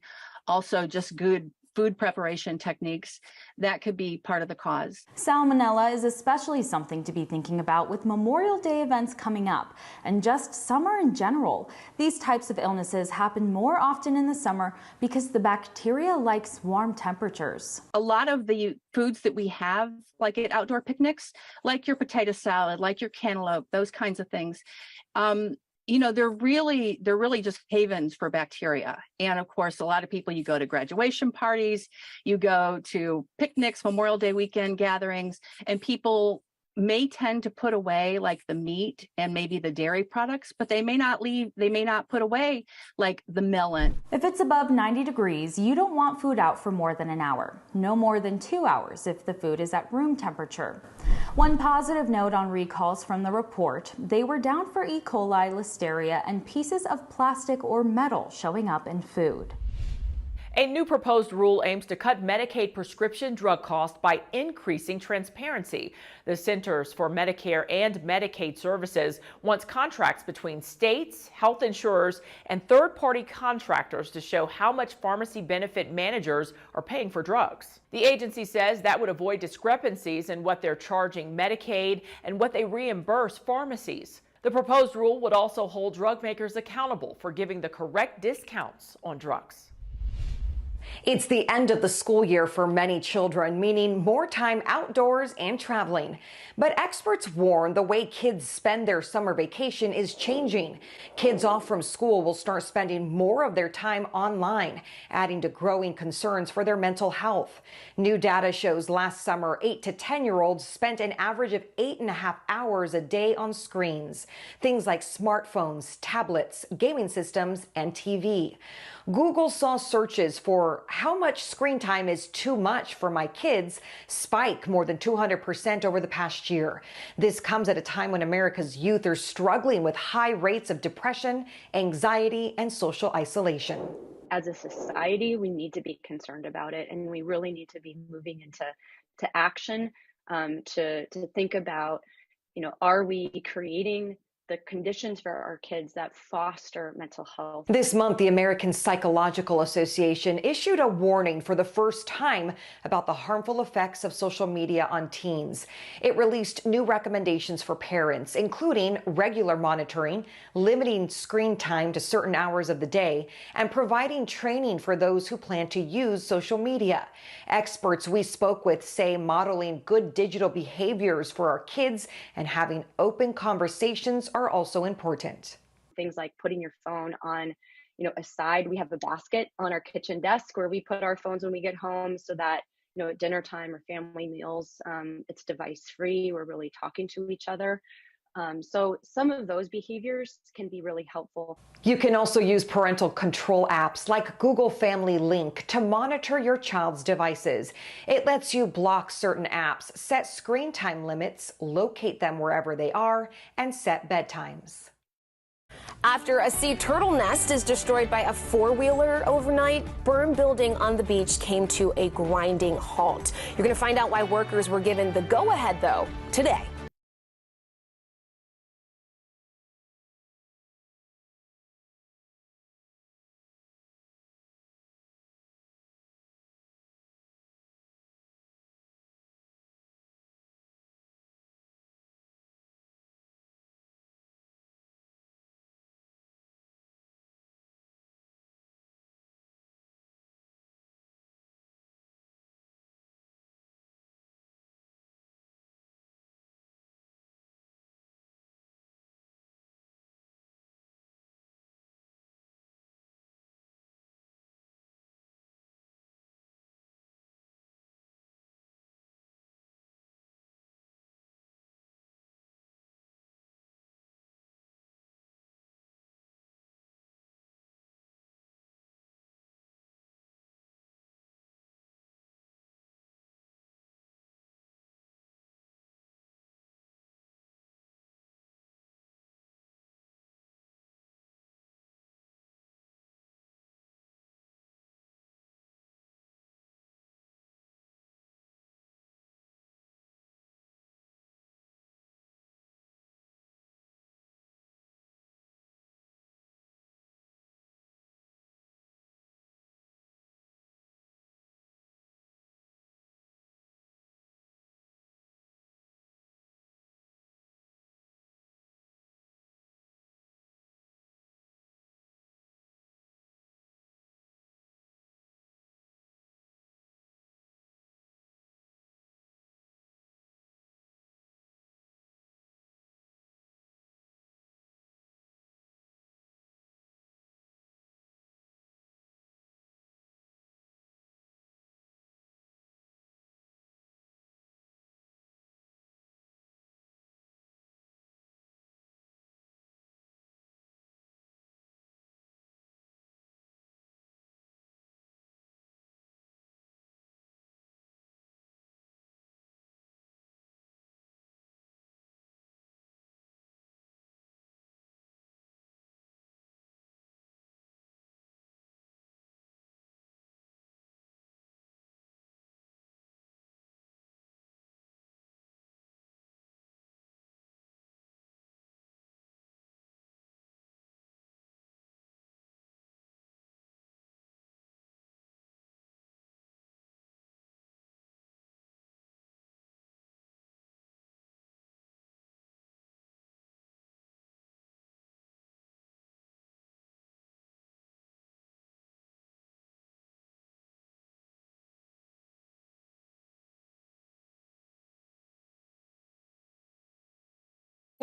also just good food preparation techniques, that could be part of the cause. Salmonella is especially something to be thinking about with Memorial Day events coming up and just summer in general. These types of illnesses happen more often in the summer because the bacteria likes warm temperatures. A lot of the foods that we have, like at outdoor picnics, like your potato salad, like your cantaloupe, those kinds of things, you know, they're really just havens for bacteria. And of course, a lot of people, you go to graduation parties, you go to picnics, Memorial Day weekend gatherings, and people may tend to put away like the meat and maybe the dairy products, but they may not put away like the melon. If it's above 90 degrees, you don't want food out for more than an hour. No more than 2 hours if the food is at room temperature. One positive note on recalls from the report, they were down for E. coli, listeria, and pieces of plastic or metal showing up in food. A new proposed rule aims to cut Medicaid prescription drug costs by increasing transparency. The Centers for Medicare and Medicaid Services wants contracts between states, health insurers, and third-party contractors to show how much pharmacy benefit managers are paying for drugs. The agency says that would avoid discrepancies in what they're charging Medicaid and what they reimburse pharmacies. The proposed rule would also hold drug makers accountable for giving the correct discounts on drugs. It's the end of the school year for many children, meaning more time outdoors and traveling. But experts warn the way kids spend their summer vacation is changing. Kids off from school will start spending more of their time online, adding to growing concerns for their mental health. New data shows last summer, 8 to 10-year-olds spent an average of 8.5 hours a day on screens. Things like smartphones, tablets, gaming systems, and TV. Google saw searches for how much screen time is too much for my kids spike more than 200% over the past year. This comes at a time when America's youth are struggling with high rates of depression, anxiety, and social isolation. As a society, we need to be concerned about it, and we really need to be moving into action to think about, are we creating the conditions for our kids that foster mental health. This month, the American Psychological Association issued a warning for the first time about the harmful effects of social media on teens. It released new recommendations for parents, including regular monitoring, limiting screen time to certain hours of the day, and providing training for those who plan to use social media. Experts we spoke with say modeling good digital behaviors for our kids and having open conversations are also important. Things like putting your phone on, aside. We have a basket on our kitchen desk where we put our phones when we get home so that, at dinner time or family meals, it's device free. We're really talking to each other. So some of those behaviors can be really helpful. You can also use parental control apps like Google Family Link to monitor your child's devices. It lets you block certain apps, set screen time limits, locate them wherever they are, and set bedtimes. After a sea turtle nest is destroyed by a four-wheeler overnight, berm building on the beach came to a grinding halt. You're going to find out why workers were given the go-ahead, though, today.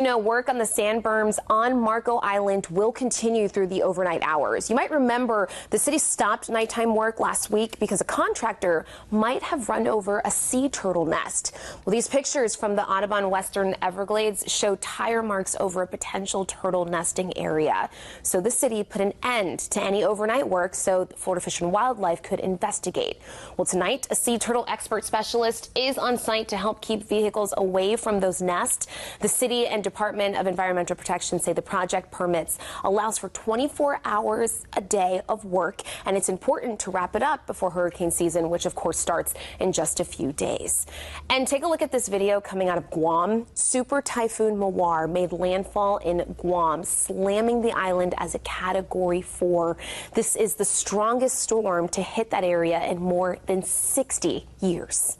Work on the sand berms on Marco Island will continue through the overnight hours. You might remember the city stopped nighttime work last week because a contractor might have run over a sea turtle nest. Well, these pictures from the Audubon Western Everglades show tire marks over a potential turtle nesting area. So the city put an end to any overnight work so Florida Fish and Wildlife could investigate. Well, tonight, a sea turtle expert specialist is on site to help keep vehicles away from those nests. The city and Department of Environmental Protection say the project permits allows for 24 hours a day of work, and it's important to wrap it up before hurricane season, which of course starts in just a few days. And take a look at this video coming out of Guam. Super Typhoon Mawar made landfall in Guam, slamming the island as a Category 4. This is the strongest storm to hit that area in more than 60 years.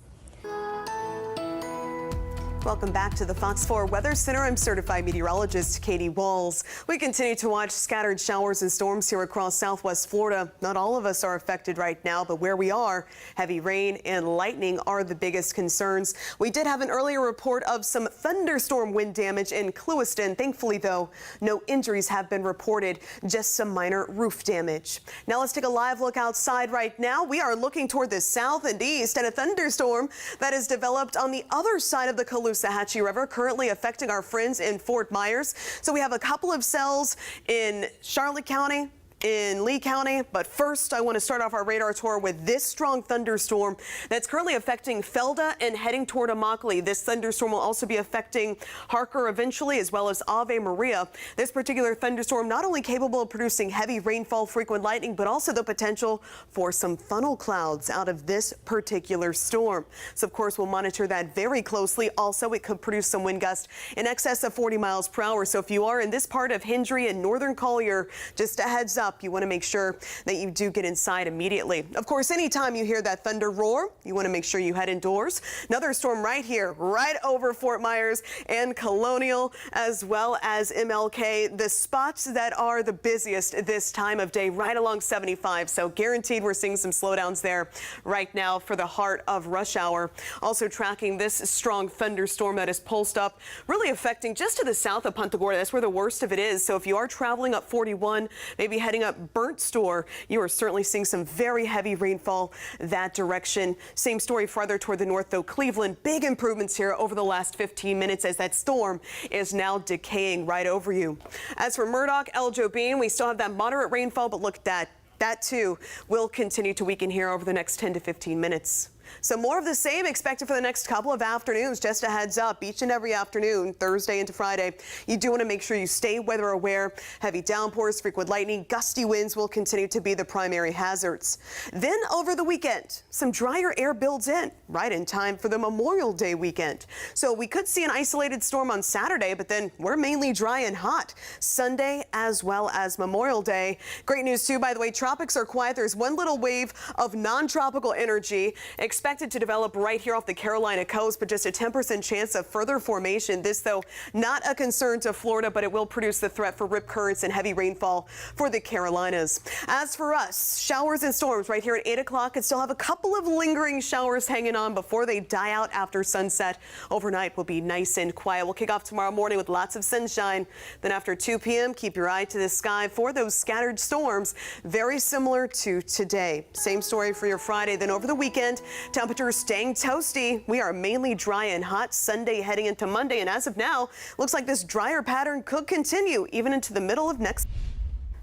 Welcome back to the Fox 4 Weather Center. I'm certified meteorologist Katie Walls. We continue to watch scattered showers and storms here across southwest Florida. Not all of us are affected right now, but where we are, heavy rain and lightning are the biggest concerns. We did have an earlier report of some thunderstorm wind damage in Clewiston. Thankfully, though, no injuries have been reported, just some minor roof damage. Now let's take a live look outside right now. We are looking toward the south and east at a thunderstorm that has developed on the other side of the Caloosahatchee River, currently affecting our friends in Fort Myers. So we have a couple of cells in Charlotte County, in Lee County, but first I want to start off our radar tour with this strong thunderstorm that's currently affecting Felda and heading toward Immokalee. This thunderstorm will also be affecting Harker eventually, as well as Ave Maria. This particular thunderstorm not only capable of producing heavy rainfall, frequent lightning, but also the potential for some funnel clouds out of this particular storm. So of course we'll monitor that very closely. Also, it could produce some wind gusts in excess of 40 miles per hour. So if you are in this part of Hendry and northern Collier, just a heads up, you want to make sure that you do get inside immediately. Of course, anytime you hear that thunder roar, you want to make sure you head indoors. Another storm right here, right over Fort Myers and Colonial, as well as MLK, the spots that are the busiest this time of day, right along 75. So guaranteed we're seeing some slowdowns there right now for the heart of rush hour. Also tracking this strong thunderstorm that is pulsed up, really affecting just to the south of Punta Gorda. That's where the worst of it is. So if you are traveling up 41, maybe heading up Burnt Store, you are certainly seeing some very heavy rainfall that direction. Same story farther toward the north, though. Cleveland, big improvements here over the last 15 minutes as that storm is now decaying right over you. As for Murdoch, El Jobin, we still have that moderate rainfall, but look at that. That too will continue to weaken here over the next 10 to 15 minutes. So more of the same expected for the next couple of afternoons. Just a heads up, each and every afternoon, Thursday into Friday, you do want to make sure you stay weather aware. Heavy downpours, frequent lightning, gusty winds will continue to be the primary hazards. Then over the weekend, some drier air builds in right in time for the Memorial Day weekend. So we could see an isolated storm on Saturday, but then we're mainly dry and hot Sunday as well as Memorial Day. Great news too, by the way, tropics are quiet. There's one little wave of non-tropical energy expected to develop right here off the Carolina coast, but just a 10% chance of further formation. This, though, not a concern to Florida, but it will produce the threat for rip currents and heavy rainfall for the Carolinas. As for us, showers and storms right here at 8 o'clock, and still have a couple of lingering showers hanging on before they die out after sunset. Overnight will be nice and quiet. We'll kick off tomorrow morning with lots of sunshine. Then after 2 p.m., keep your eye to the sky for those scattered storms, very similar to today. Same story for your Friday. Then over the weekend, temperatures staying toasty. We are mainly dry and hot Sunday heading into Monday, and as of now, looks like this drier pattern could continue even into the middle of next.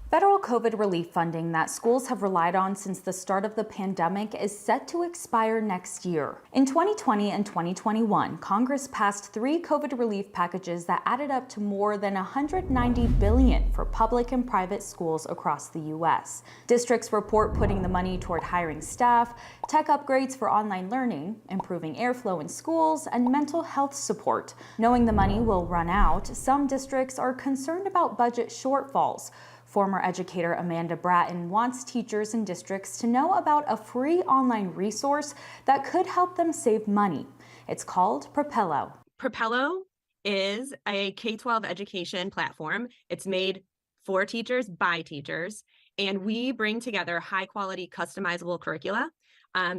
Federal COVID relief funding that schools have relied on since the start of the pandemic is set to expire next year. In 2020 and 2021, Congress passed 3 COVID relief packages that added up to more than $190 billion for public and private schools across the U.S. Districts report putting the money toward hiring staff, tech upgrades for online learning, improving airflow in schools, and mental health support. Knowing the money will run out, some districts are concerned about budget shortfalls. Former educator Amanda Bratton wants teachers and districts to know about a free online resource that could help them save money. It's called Propello. Propello is a K-12 education platform. It's made for teachers by teachers, and we bring together high-quality customizable curricula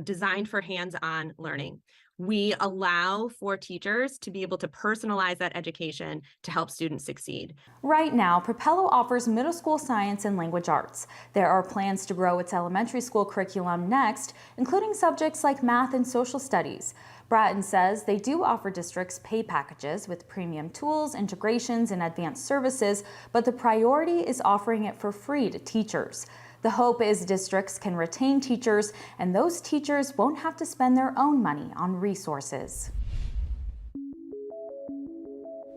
designed for hands-on learning. we allow for teachers to be able to personalize that education to help students succeed. Right now, Propello offers middle school science and language arts. There are plans to grow its elementary school curriculum next, including subjects like math and social studies. Bratton says they do offer districts pay packages with premium tools, integrations, and advanced services, but the priority is offering it for free to teachers. The hope is districts can retain teachers, and those teachers won't have to spend their own money on resources.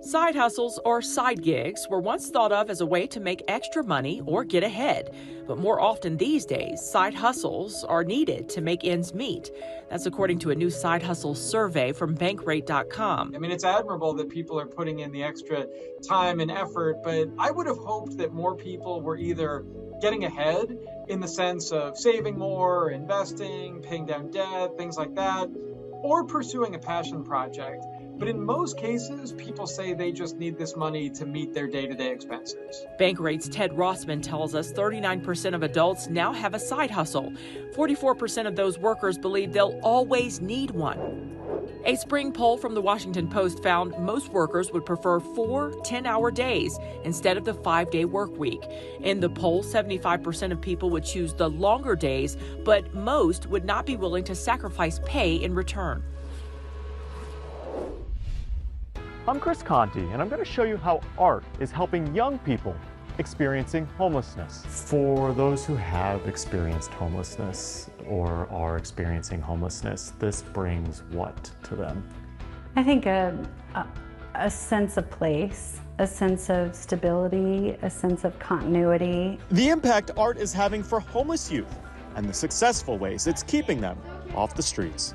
Side hustles or side gigs were once thought of as a way to make extra money or get ahead. But more often these days, side hustles are needed to make ends meet. That's according to a new side hustle survey from Bankrate.com. I mean, it's admirable that people are putting in the extra time and effort, but I would have hoped that more people were either getting ahead in the sense of saving more, investing, paying down debt, things like that, or pursuing a passion project. But in most cases, people say they just need this money to meet their day-to-day expenses. Bankrate's Ted Rossman tells us 39% of adults now have a side hustle. 44% of those workers believe they'll always need one. A spring poll from the Washington Post found most workers would prefer 4 10-hour days instead of the 5-day work week. In the poll, 75% of people would choose the longer days, but most would not be willing to sacrifice pay in return. I'm Chris Conti, and I'm going to show you how art is helping young people experiencing homelessness. For those who have experienced homelessness or are experiencing homelessness, this brings what to them? I think a sense of place, a sense of stability, a sense of continuity. The impact art is having for homeless youth and the successful ways it's keeping them off the streets.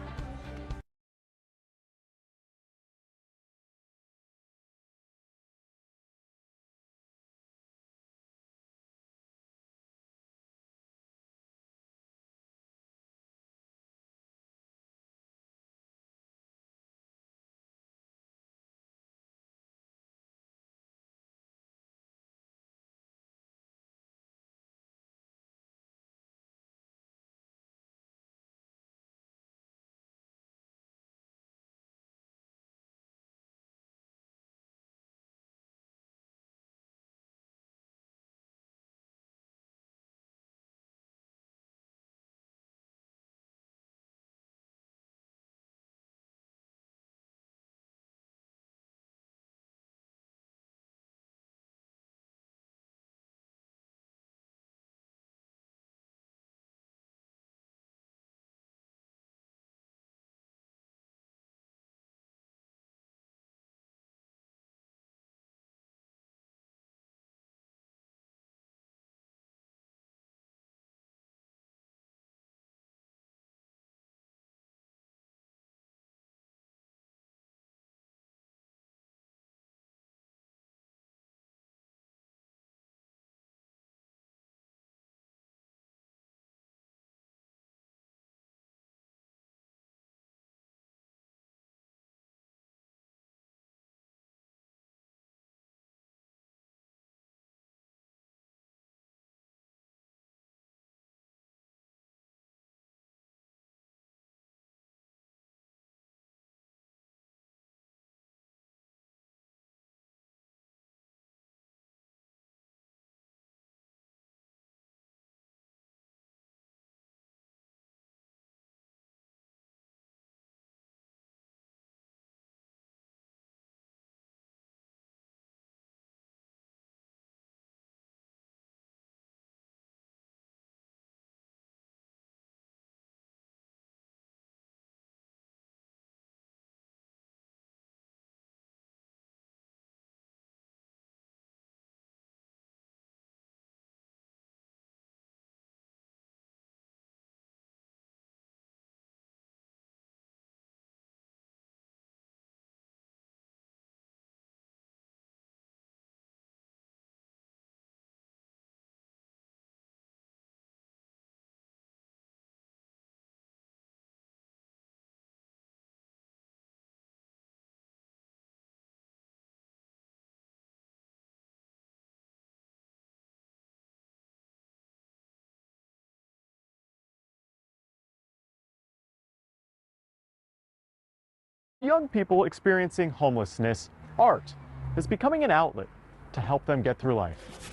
young people experiencing homelessness, art is becoming an outlet to help them get through life.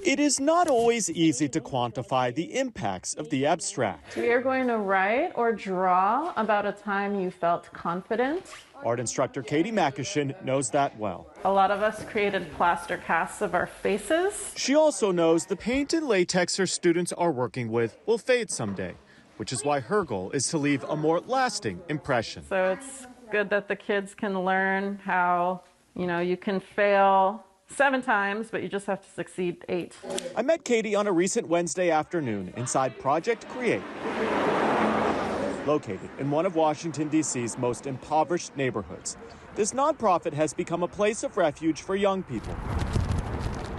It is not always easy to quantify the impacts of the abstract. We are going to write or draw about a time you felt confident. Art instructor Katie Makishin knows that well. A lot of us created plaster casts of our faces. She also knows the paint and latex her students are working with will fade someday, which is why her goal is to leave a more lasting impression. So it's good that the kids can learn how, you can fail 7 times, but you just have to succeed 8. I met Katie on a recent Wednesday afternoon inside Project Create, located in one of Washington, D.C.'s most impoverished neighborhoods. This nonprofit has become a place of refuge for young people,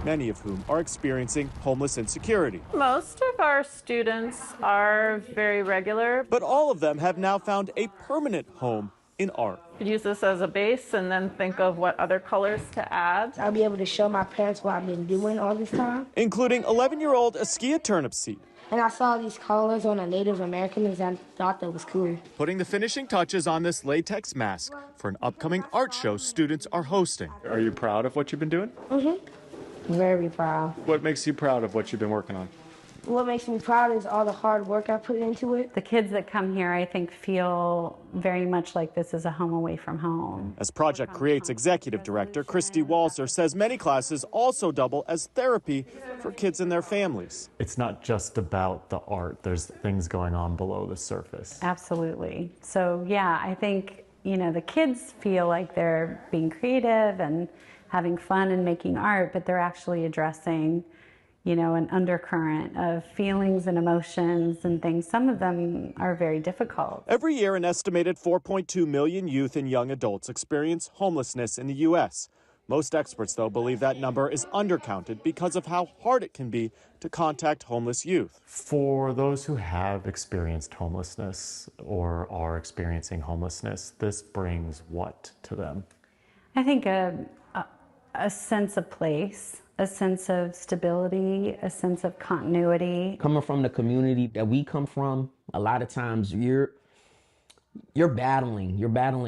many of whom are experiencing homeless insecurity. Most of our students are very regular, but all of them have now found a permanent home in art. You could use this as a base and then think of what other colors to add. I'll be able to show my parents what I've been doing all this time. Including 11-year-old Askia Turnipseed. And I saw these colors on a Native American and I thought that was cool. Putting the finishing touches on this latex mask for an upcoming art show students are hosting. Are you proud of what you've been doing? Very proud. What makes you proud of what you've been working on? What makes me proud is all the hard work I put into it. The kids that come here, I think, feel very much like this is a home away from home. As Project Create's executive director, Christy Walser, says many classes also double as therapy for kids and their families. It's not just about the art. There's things going on below the surface. Absolutely. So, yeah, I think, the kids feel like they're being creative and having fun and making art, but they're actually addressing an undercurrent of feelings and emotions and things. Some of them are very difficult. Every year, an estimated 4.2 million youth and young adults experience homelessness in the U.S. Most experts, though, believe that number is undercounted because of how hard it can be to contact homeless youth. For those who have experienced homelessness or are experiencing homelessness, this brings what to them? I think a sense of place, a sense of stability, a sense of continuity. Coming from the community that we come from, a lot of times you're battling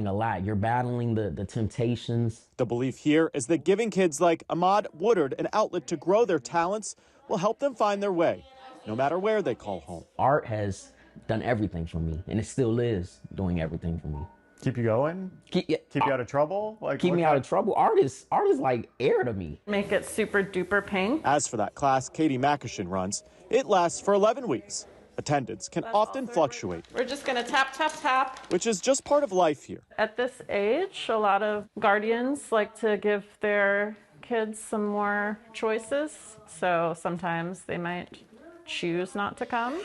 a lot. You're battling the temptations. The belief here is that giving kids like Ahmad Woodard an outlet to grow their talents will help them find their way, no matter where they call home. Art has done everything for me, and it still is doing everything for me. Keep you going? Keep you out of trouble? Keep me out of trouble. Art is like air to me. Make it super duper pink. As for that class Katie Makishin runs, it lasts for 11 weeks. Attendance can often fluctuate. We're just going to tap, tap, tap. Which is just part of life here. At this age, a lot of guardians like to give their kids some more choices. So sometimes they might choose not to come.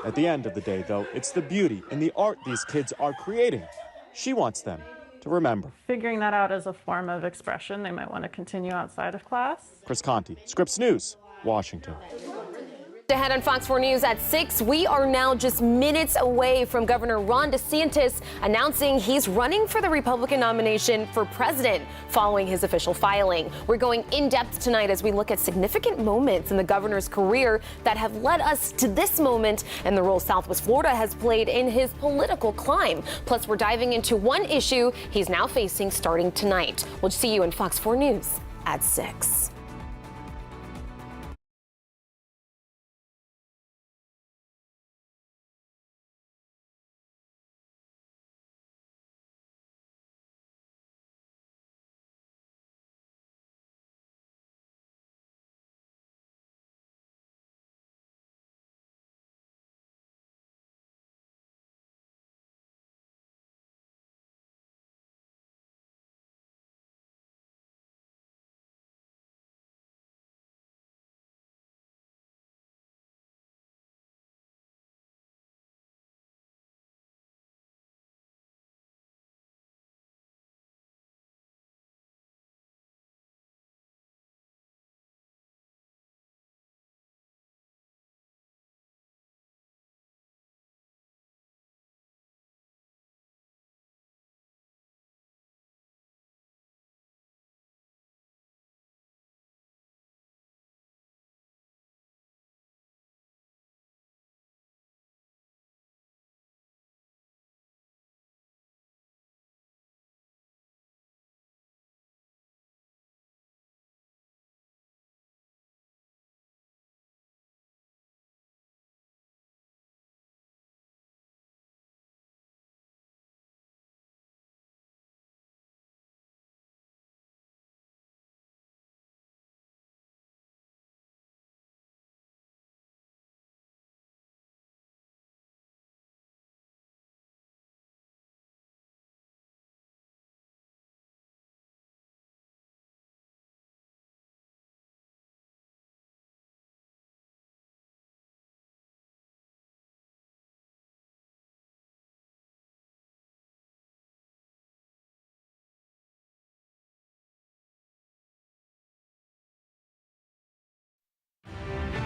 At the end of the day, though, it's the beauty in the art these kids are creating. She wants them to remember. Figuring that out as a form of expression, they might want to continue outside of class. Chris Conti, Scripps News, Washington. Ahead on Fox 4 News at 6, we are now just minutes away from Governor Ron DeSantis announcing he's running for the Republican nomination for president following his official filing. We're going in depth tonight as we look at significant moments in the governor's career that have led us to this moment and the role Southwest Florida has played in his political climb. Plus, we're diving into one issue he's now facing starting tonight. We'll see you in Fox 4 News at 6.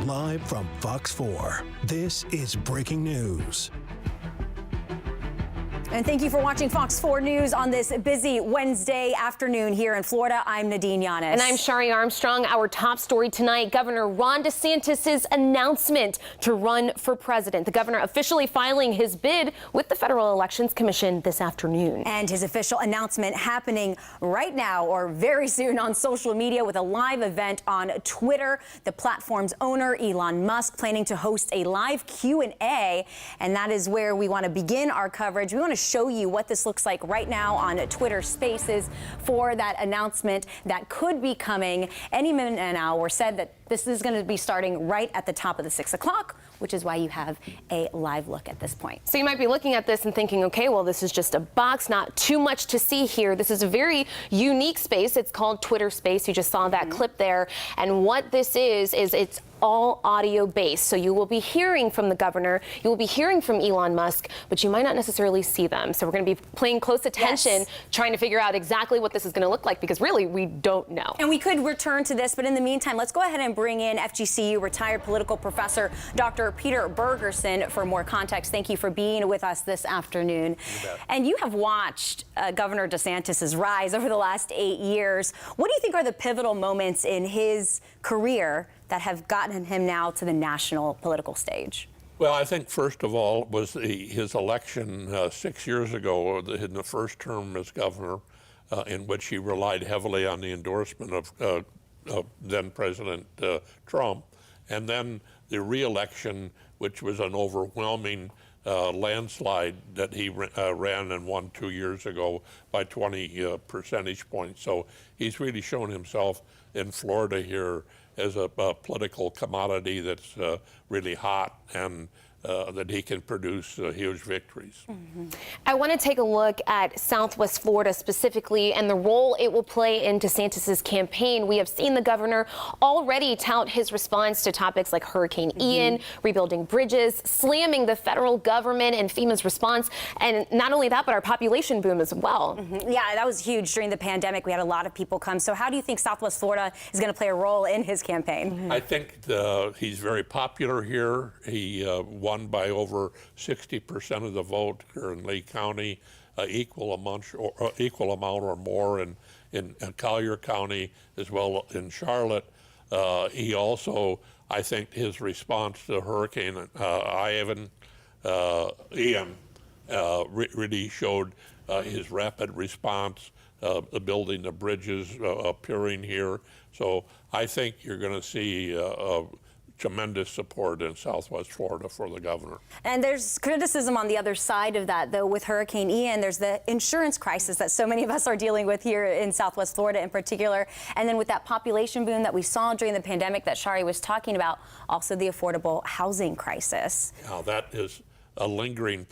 Live from Fox 4, this is Breaking News. And thank you for watching Fox 4 News on this busy Wednesday afternoon here in Florida. I'm Nadine Yanis. And I'm Shari Armstrong. Our top story tonight, Governor Ron DeSantis' announcement to run for president. The governor officially filing his bid with the Federal Elections Commission this afternoon. And his official announcement happening right now or very soon on social media with a live event on Twitter. The platform's owner, Elon Musk, planning to host a live Q&A. And that is where we want to begin our coverage. We want to show you what this looks like right now on Twitter Spaces for that announcement that could be coming any minute now. We're said that this is going to be starting right at the top of the 6 o'clock, which is why you have a live look at this point. So you might be looking at this and thinking, okay, well, this is just a box, not too much to see here. This is a very unique space. It's called Twitter Space. You just saw that clip there. And what this is it's all audio based. So you will be hearing from the governor, you will be hearing from Elon Musk, but you might not necessarily see them. So we're going to be paying close attention, trying to figure out exactly what this is going to look like, because really we don't know. And we could return to this, but in the meantime, let's go ahead and bring in FGCU retired political professor Dr. Peter Bergerson for more context. Thank you for being with us this afternoon. And you have watched Governor DeSantis' rise over the last 8 years. What do you think are the pivotal moments in his career that have gotten him now to the national political stage? Well, I think first of all was his election 6 years ago in the first term as governor, in which he relied heavily on the endorsement of then President Trump, and then the re-election, which was an overwhelming landslide that he ran and won 2 years ago by 20 percentage points. So he's really shown himself in Florida here as a political commodity that's really hot and that he can produce huge victories. I want to take a look at Southwest Florida specifically and the role it will play in DeSantis' campaign. We have seen the governor already tout his response to topics like Hurricane Ian, rebuilding bridges, slamming the federal government and FEMA's response, and not only that, but our population boom as well. Yeah, that was huge during the pandemic. We had a lot of people come. So how do you think Southwest Florida is going to play a role in his campaign? I think he's very popular here. He won by over 60% of the vote here in Lee County, equal amount or more in Collier County, as well in Charlotte. He also, I think, his response to Hurricane Ian really showed his rapid response, building the bridges, appearing here. So I think you're going to see tremendous support in Southwest Florida for the governor. And there's criticism on the other side of that, though. With Hurricane Ian, there's the insurance crisis that so many of us are dealing with here in Southwest Florida in particular. And then with that population boom that we saw during the pandemic that Shari was talking about, also the affordable housing crisis. Now, that is a lingering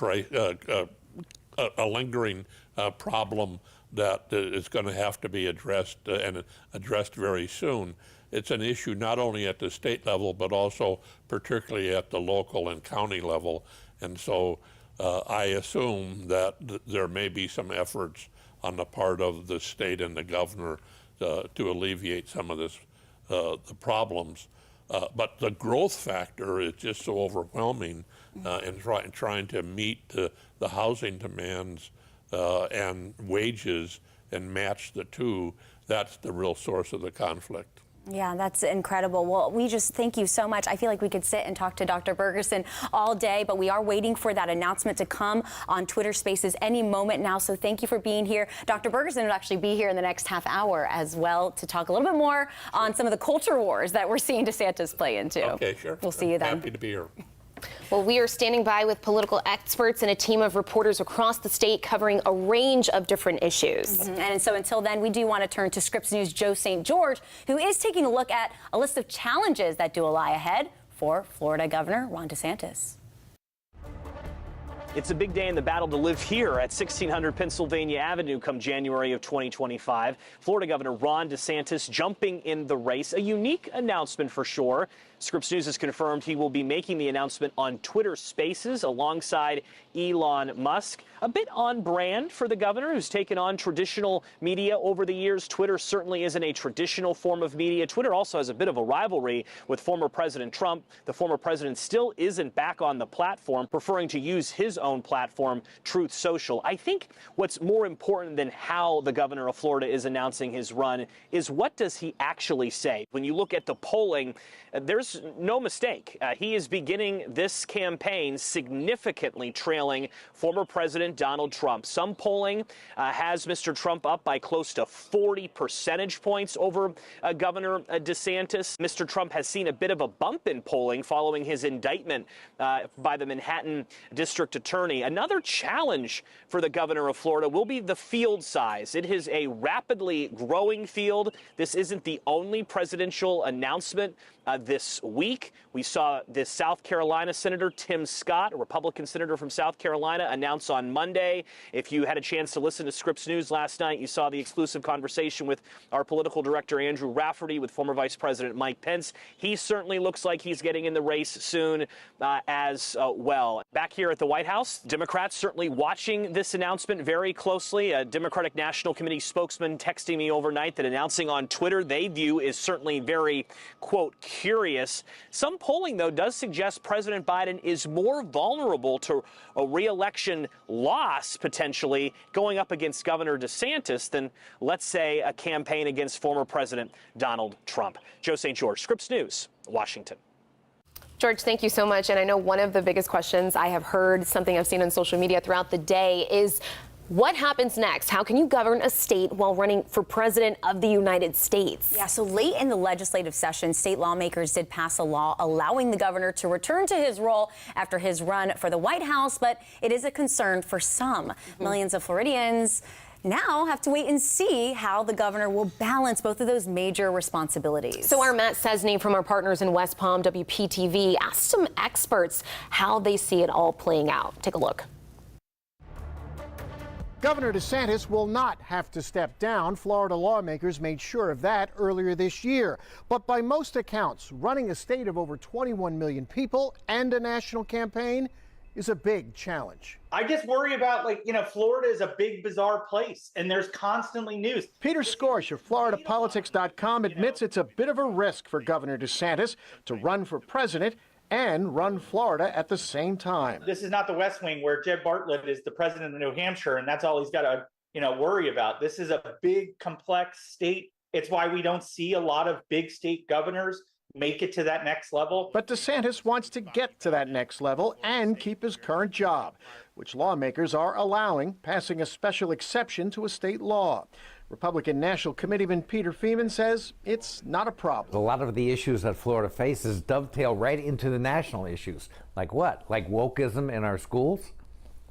problem that is going to have to be addressed and addressed very soon. It's an issue not only at the state level, but also particularly at the local and county level. And so I assume that there may be some efforts on the part of the state and the governor to alleviate some of this, the problems. But the growth factor is just so overwhelming in trying to meet the housing demands and wages and match the two. That's the real source of the conflict. Yeah, that's incredible. Well, we just thank you so much. I feel like we could sit and talk to Dr. Bergerson all day, but we are waiting for that announcement to come on Twitter Spaces any moment now. So thank you for being here. Dr. Bergerson will actually be here in the next half hour as well to talk a little bit more on some of the culture wars that we're seeing DeSantis play into. Okay, sure. We'll see you then. Happy to be here. Well, we are standing by with political experts and a team of reporters across the state covering a range of different issues. And so until then, we do want to turn to Scripps News' Joe St. George, who is taking a look at a list of challenges that do lie ahead for Florida Governor Ron DeSantis. It's a big day in the battle to live here at 1600 Pennsylvania Avenue come January of 2025. Florida Governor Ron DeSantis jumping in the race. A unique announcement for sure. Scripps News has confirmed he will be making the announcement on Twitter Spaces alongside Elon Musk. A bit on brand for the governor, who's taken on traditional media over the years. Twitter certainly isn't a traditional form of media. Twitter also has a bit of a rivalry with former President Trump. The former president still isn't back on the platform, preferring to use his own platform, Truth Social. I think what's more important than how the governor of Florida is announcing his run is what does he actually say. When you look at the polling, there's no mistake. He is beginning this campaign significantly trailing former President Donald Trump. Some polling has Mr. Trump up by close to 40 percentage points over Governor DeSantis. Mr. Trump has seen a bit of a bump in polling following his indictment by the Manhattan District Attorney. Another challenge for the governor of Florida will be the field size. It is a rapidly growing field. This isn't the only presidential announcement this week. We saw this South Carolina Senator Tim Scott, a Republican senator from South Carolina, announce on Monday. If you had a chance to listen to Scripps News last night, you saw the exclusive conversation with our political director, Andrew Rafferty, with former Vice President Mike Pence. He certainly looks like he's getting in the race soon as well. Back here at the White House, Democrats certainly watching this announcement very closely. A Democratic National Committee spokesman texting me overnight that announcing on Twitter they view is certainly very, quote, curious. Some polling, though, does suggest President Biden is more vulnerable to a re-election loss, potentially, going up against Governor DeSantis than, let's say, a campaign against former President Donald Trump. Joe St. George, Scripps News, Washington. George, thank you so much. And I know one of the biggest questions I have heard, something I've seen on social media throughout the day, is what happens next? How can you govern a state while running for president of the United States? Yeah, so late in the legislative session, state lawmakers did pass a law allowing the governor to return to his role after his run for the White House, but it is a concern for some. Millions of Floridians now have to wait and see how the governor will balance both of those major responsibilities. So our Matt Sesney from our partners in West Palm, WPTV, asked some experts how they see it all playing out. Take a look. Governor DeSantis will not have to step down. Florida lawmakers made sure of that earlier this year. But by most accounts, running a state of over 21 million people and a national campaign is a big challenge. I just worry about, Florida is a big, bizarre place, and there's constantly news. Peter Scorch of FloridaPolitics.com admits it's a bit of a risk for Governor DeSantis to run for president and run Florida at the same time. This is not the West Wing where Jeb Bartlett is the president of New Hampshire and that's all he's got to, worry about. This is a big, complex state. It's why we don't see a lot of big state governors make it to that next level. But DeSantis wants to get to that next level and keep his current job, which lawmakers are allowing, passing a special exception to a state law. Republican National Committeeman Peter Feeman says it's not a problem. A lot of the issues that Florida faces dovetail right into the national issues. Like what? Like wokeism in our schools,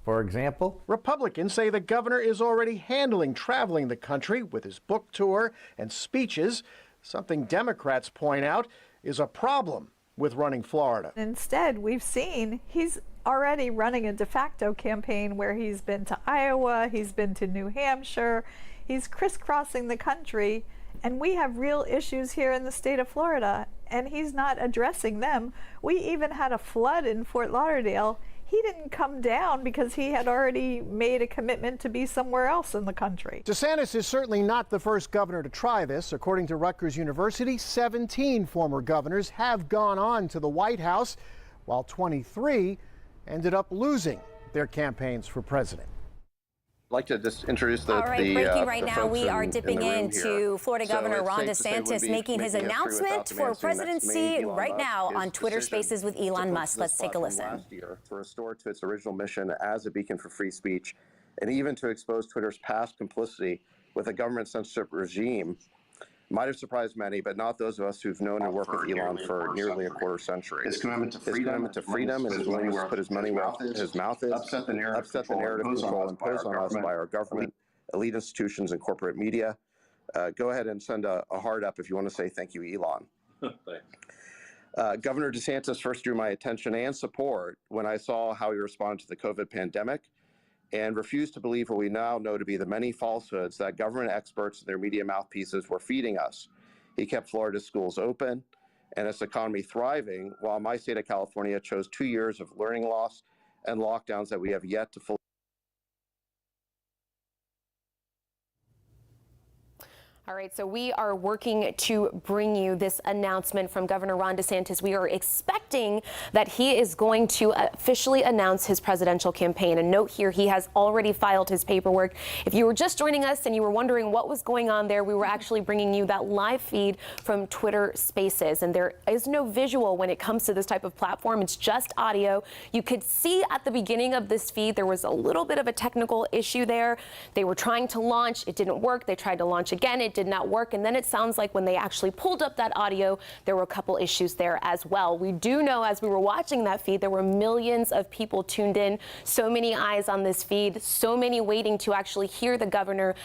for example? Republicans say the governor is already handling traveling the country with his book tour and speeches, something Democrats point out is a problem with running Florida. Instead, we've seen he's already running a de facto campaign where he's been to Iowa, he's been to New Hampshire, he's crisscrossing the country, and we have real issues here in the state of Florida, and he's not addressing them. We even had a flood in Fort Lauderdale. He didn't come down because he had already made a commitment to be somewhere else in the country. DeSantis is certainly not the first governor to try this. According to Rutgers University, 17 former governors have gone on to the White House, while 23 ended up losing their campaigns for president. I'd like to just introduce the All right, breaking right now, we are dipping into into Florida Governor Ron DeSantis making his announcement for presidency right now on Twitter Spaces with Elon Musk. Let's take a listen. Last year, to restore to its original mission as a beacon for free speech, and even to expose Twitter's past complicity with a government censorship regime, might have surprised many, but not those of us who've known and worked with Elon for nearly a quarter century. His commitment to freedom and his willingness to put his money where his mouth is, upset the narrative control imposed on us by our government, elite institutions, and corporate media. Go ahead and send a heart up if you want to say thank you, Elon. Governor DeSantis first drew my attention and support when I saw how he responded to the COVID pandemic and refused to believe what we now know to be the many falsehoods that government experts and their media mouthpieces were feeding us. He kept Florida's schools open and its economy thriving, while my state of California chose 2 years of learning loss and lockdowns that we have yet to fully. All right, so we are working to bring you this announcement from Governor Ron DeSantis. We are expecting that he is going to officially announce his presidential campaign. And note here, he has already filed his paperwork. If you were just joining us and you were wondering what was going on there, we were actually bringing you that live feed from Twitter Spaces. And there is no visual when it comes to this type of platform. It's just audio. You could see at the beginning of this feed, there was a little bit of a technical issue there. They were trying to launch. It didn't work. They tried to launch again. It did not work. And then it sounds like when they actually pulled up that audio, there were a couple issues there as well. We do know as we were watching that feed, there were millions of people tuned in, so many eyes on this feed, so many waiting to actually hear the governor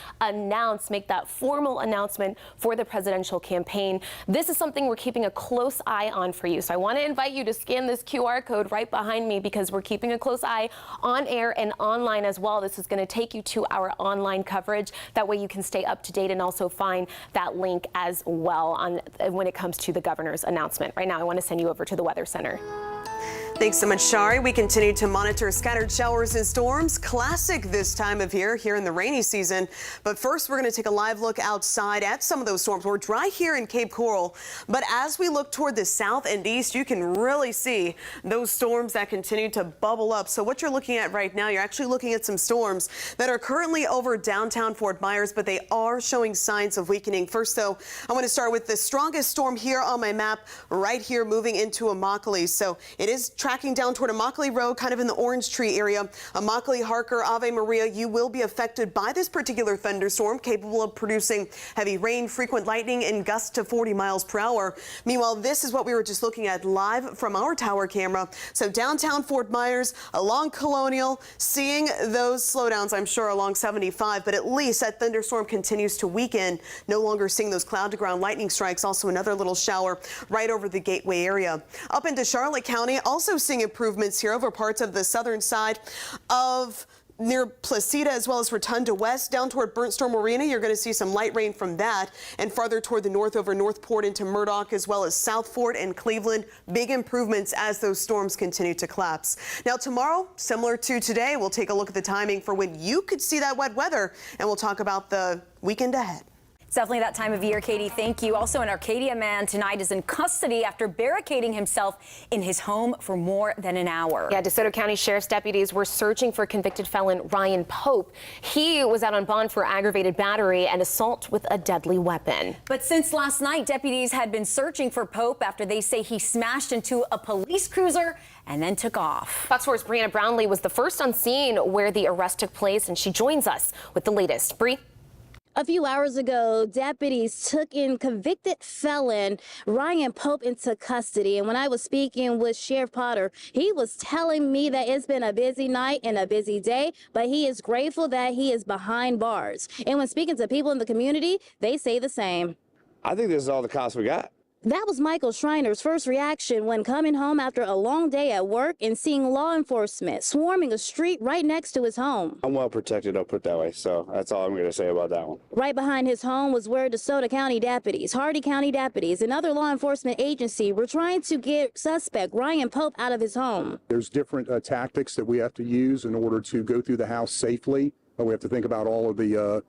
make that formal announcement for the presidential campaign. This is something we're keeping a close eye on for you. So I want to invite you to scan this QR code right behind me because we're keeping a close eye on air and online as well. This is going to take you to our online coverage. That way you can stay up to date and also find that link as well when it comes to the governor's announcement. Right now, I want to send you over to the Weather Center. Thanks so much, Shari. We continue to monitor scattered showers and storms. Classic this time of year here in the rainy season. But first, we're going to take a live look outside at some of those storms. We're dry here in Cape Coral, but as we look toward the south and east, you can really see those storms that continue to bubble up. So what you're looking at right now, you're actually looking at some storms that are currently over downtown Fort Myers, but they are showing signs of weakening. First, though, I want to start with the strongest storm here on my map right here moving into Immokalee. So it is tracking down toward Immokalee Road, kind of in the Orange Tree area. Immokalee, Harker, Ave Maria, you will be affected by this particular thunderstorm, capable of producing heavy rain, frequent lightning, and gusts to 40 miles per hour. Meanwhile, this is what we were just looking at live from our tower camera. So downtown Fort Myers, along Colonial, seeing those slowdowns, I'm sure, along 75, but at least that thunderstorm continues to weaken. No longer seeing those cloud-to-ground lightning strikes. Also another little shower right over the Gateway area. Up into Charlotte County, also seeing improvements here over parts of the southern side of near Placida as well as Rotunda West. Down toward Burnt Storm Arena, you're going to see some light rain from that, and farther toward the north over Northport into Murdoch as well as South Fort and Cleveland. Big improvements as those storms continue to collapse. Now tomorrow, similar to today, we'll take a look at the timing for when you could see that wet weather, and we'll talk about the weekend ahead. It's definitely that time of year, Katie. Thank you. Also, an Arcadia man tonight is in custody after barricading himself in his home for more than an hour. Yeah, DeSoto County Sheriff's deputies were searching for convicted felon Ryan Pope. He was out on bond for aggravated battery and assault with a deadly weapon. But since last night, deputies had been searching for Pope after they say he smashed into a police cruiser and then took off. Fox 4's Brianna Brownlee was the first on scene where the arrest took place, and she joins us with the latest. Bree? A few hours ago, deputies took in convicted felon Ryan Pope into custody. And when I was speaking with Sheriff Potter, he was telling me that it's been a busy night and a busy day, but he is grateful that he is behind bars. And when speaking to people in the community, they say the same. I think this is all the cops we got. That was Michael Schreiner's first reaction when coming home after a long day at work and seeing law enforcement swarming a street right next to his home. I'm well protected, I'll put it that way, so that's all I'm going to say about that one. Right behind his home was where DeSoto County deputies, Hardy County deputies, and other law enforcement agency were trying to get suspect Ryan Pope out of his home. There's different tactics that we have to use in order to go through the house safely. We have to think about all of the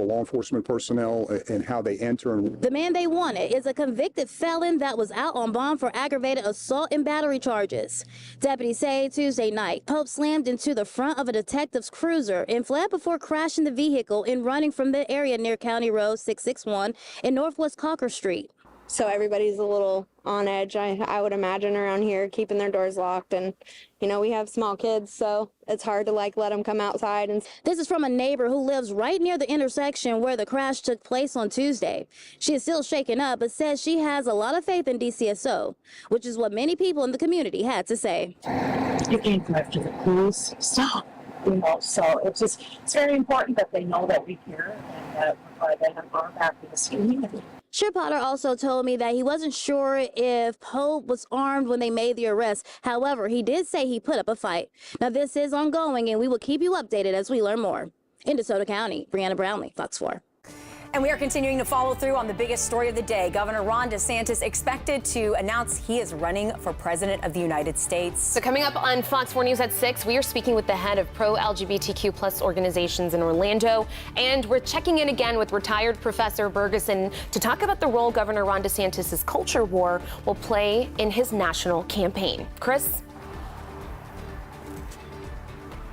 law enforcement personnel and how they enter. The man they wanted is a convicted felon that was out on bond for aggravated assault and battery charges. Deputies say Tuesday night, Pope slammed into the front of a detective's cruiser and fled before crashing the vehicle and running from the area near County Road 661 in Northwest Cocker Street. So everybody's a little on edge, I would imagine, around here, keeping their doors locked. And, you know, we have small kids, so it's hard to, let them come outside. And this is from a neighbor who lives right near the intersection where the crash took place on Tuesday. She is still shaken up, but says she has a lot of faith in DCSO, which is what many people in the community had to say. You can't drive to the pools. Stop. So it's very important that they know that we care and that they have our back in this community. Sheriff Potter also told me that he wasn't sure if Pope was armed when they made the arrest. However, he did say he put up a fight. Now, this is ongoing, and we will keep you updated as we learn more. In DeSoto County, Brianna Brownlee, Fox 4. And we are continuing to follow through on the biggest story of the day. Governor Ron DeSantis expected to announce he is running for president of the United States. So coming up on Fox 4 News at 6, we are speaking with the head of pro-LGBTQ plus organizations in Orlando. And we're checking in again with retired Professor Bergeson to talk about the role Governor Ron DeSantis' culture war will play in his national campaign. Chris?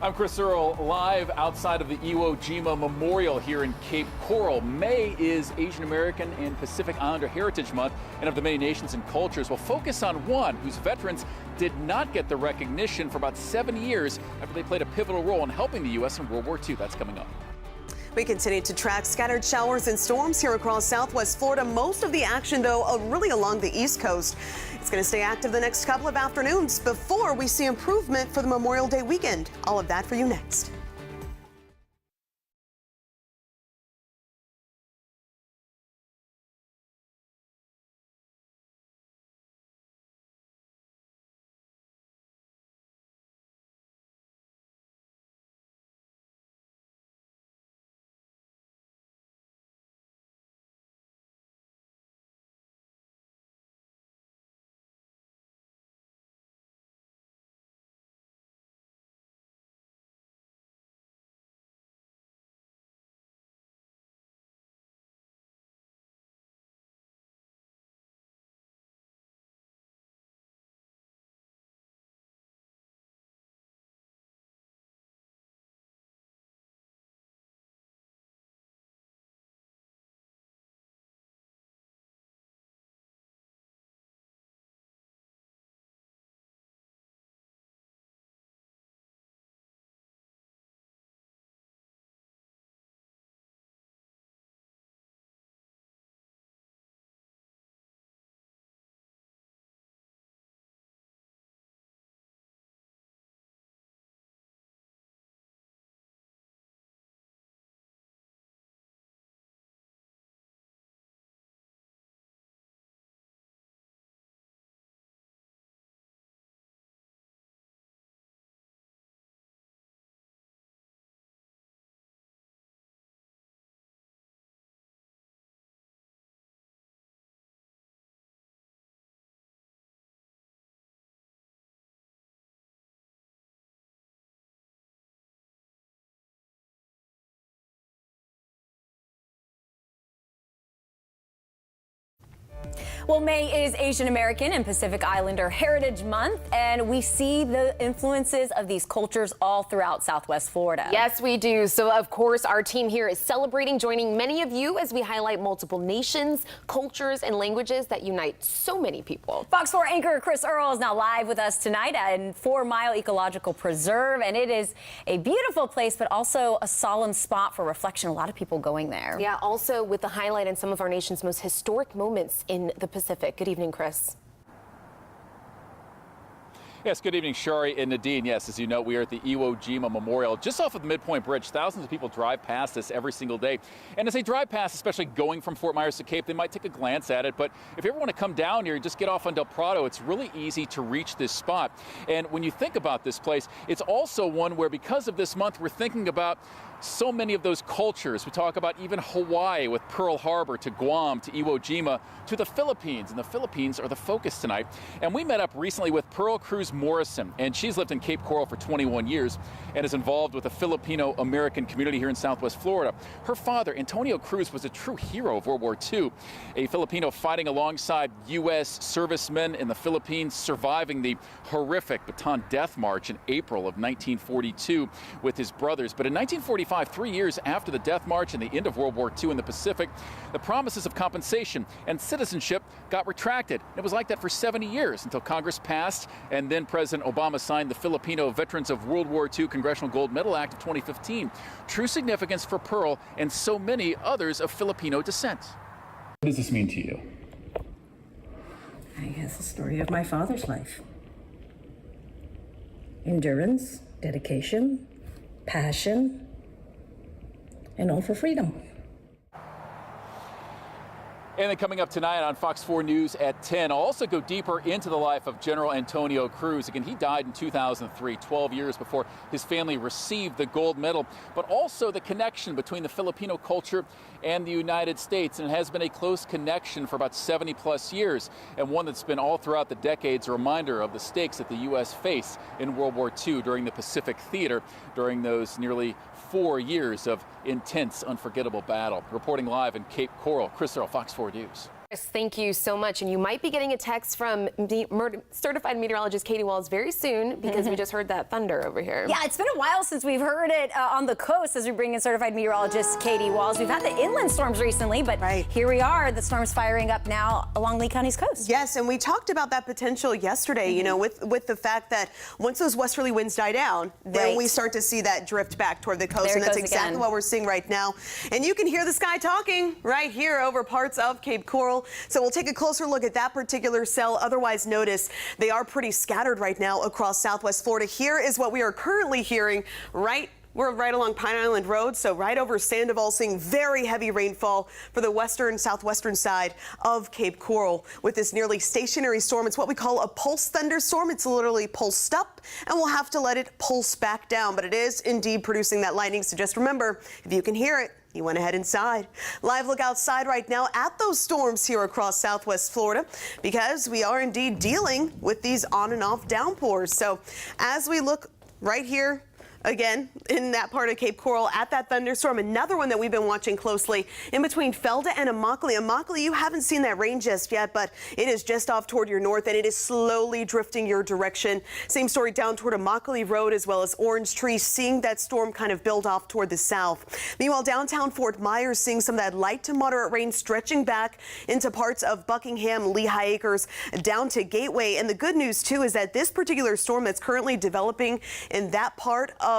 I'm Chris Earl, live outside of the Iwo Jima Memorial here in Cape Coral. May is Asian American and Pacific Islander Heritage Month, and of the many nations and cultures, we'll focus on one whose veterans did not get the recognition for about 7 years after they played a pivotal role in helping the U.S. in World War II. That's coming up. We continue to track scattered showers and storms here across southwest Florida. Most of the action, though, really along the East Coast. It's going to stay active the next couple of afternoons before we see improvement for the Memorial Day weekend. All of that for you next. Well, May is Asian American and Pacific Islander Heritage Month, and we see the influences of these cultures all throughout Southwest Florida. Yes, we do. So, of course, our team here is celebrating, joining many of you as we highlight multiple nations, cultures, and languages that unite so many people. Fox 4 anchor Chris Earl is now live with us tonight at 4 Mile Ecological Preserve, and it is a beautiful place, but also a solemn spot for reflection. A lot of people going there. Yeah, also with the highlight in some of our nation's most historic moments in the Pacific. Good evening, Chris. Yes, good evening, Shari and Nadine. Yes, as you know, we are at the Iwo Jima Memorial, just off of the Midpoint Bridge. Thousands of people drive past this every single day. And as they drive past, especially going from Fort Myers to Cape, they might take a glance at it. But if you ever want to come down here, just get off on Del Prado. It's really easy to reach this spot. And when you think about this place, it's also one where, because of this month, we're thinking about so many of those cultures. We talk about even Hawaii with Pearl Harbor, to Guam, to Iwo Jima, to the Philippines. And the Philippines are the focus tonight. And we met up recently with Pearl Cruz Morrison, and she's lived in Cape Coral for 21 years and is involved with the Filipino-American community here in Southwest Florida. Her father, Antonio Cruz, was a true hero of World War II, a Filipino fighting alongside U.S. servicemen in the Philippines, surviving the horrific Bataan Death March in April of 1942 with his brothers. But in 1945, 3 years after the Death March and the end of World War II in the Pacific, the promises of compensation and citizenship got retracted. It was like that for 70 years until Congress passed, and then President Obama signed the Filipino Veterans of World War II Congressional Gold Medal Act of 2015. True significance for Pearl and so many others of Filipino descent. What does this mean to you? I guess the story of my father's life. Endurance, dedication, passion, and all for freedom. And then coming up tonight on Fox 4 News at 10, I'll also go deeper into the life of General Antonio Cruz. Again, he died in 2003, 12 years before his family received the gold medal, but also the connection between the Filipino culture and the United States. And it has been a close connection for about 70 plus years, and one that's been all throughout the decades a reminder of the stakes that the U.S. faced in World War II during the Pacific Theater during those nearly 4 years of intense, unforgettable battle. Reporting live in Cape Coral, Chris Earl, Fox 4 News. Chris, thank you so much. And you might be getting a text from certified meteorologist Katie Walls very soon, because we just heard that thunder over here. Yeah, it's been a while since we've heard it on the coast as we bring in certified meteorologist Katie Walls. We've had the inland storms recently, but here we are, the storms firing up now along Lee County's coast. Yes, and we talked about that potential yesterday, you know, with the fact that once those westerly winds die down, then we start to see that drift back toward the coast. There And that's goes exactly again. what we're seeing right now. And you can hear the sky talking right here over parts of Cape Coral. So we'll take a closer look at that particular cell. Otherwise, notice they are pretty scattered right now across southwest Florida. Here is what we are currently hearing We're right along Pine Island Road, so right over Sandoval, seeing very heavy rainfall for the western, southwestern side of Cape Coral. With this nearly stationary storm, it's what we call a pulse thunderstorm. It's literally pulsed up, and we'll have to let it pulse back down. But it is indeed producing that lightning, so just remember, if you can hear it, you want to head inside. Live look outside right now at those storms here across southwest Florida, because we are indeed dealing with these on and off downpours. So as we look right here, again, in that part of Cape Coral at that thunderstorm, another one that we've been watching closely in between Felda and Immokalee. Immokalee, you haven't seen that rain just yet, but it is just off toward your north, and it is slowly drifting your direction. Same story down toward Immokalee Road as well as Orange Tree, seeing that storm kind of build off toward the south. Meanwhile, downtown Fort Myers, seeing some of that light to moderate rain stretching back into parts of Buckingham, Lehigh Acres, down to Gateway. And the good news, too, is that this particular storm that's currently developing in that part of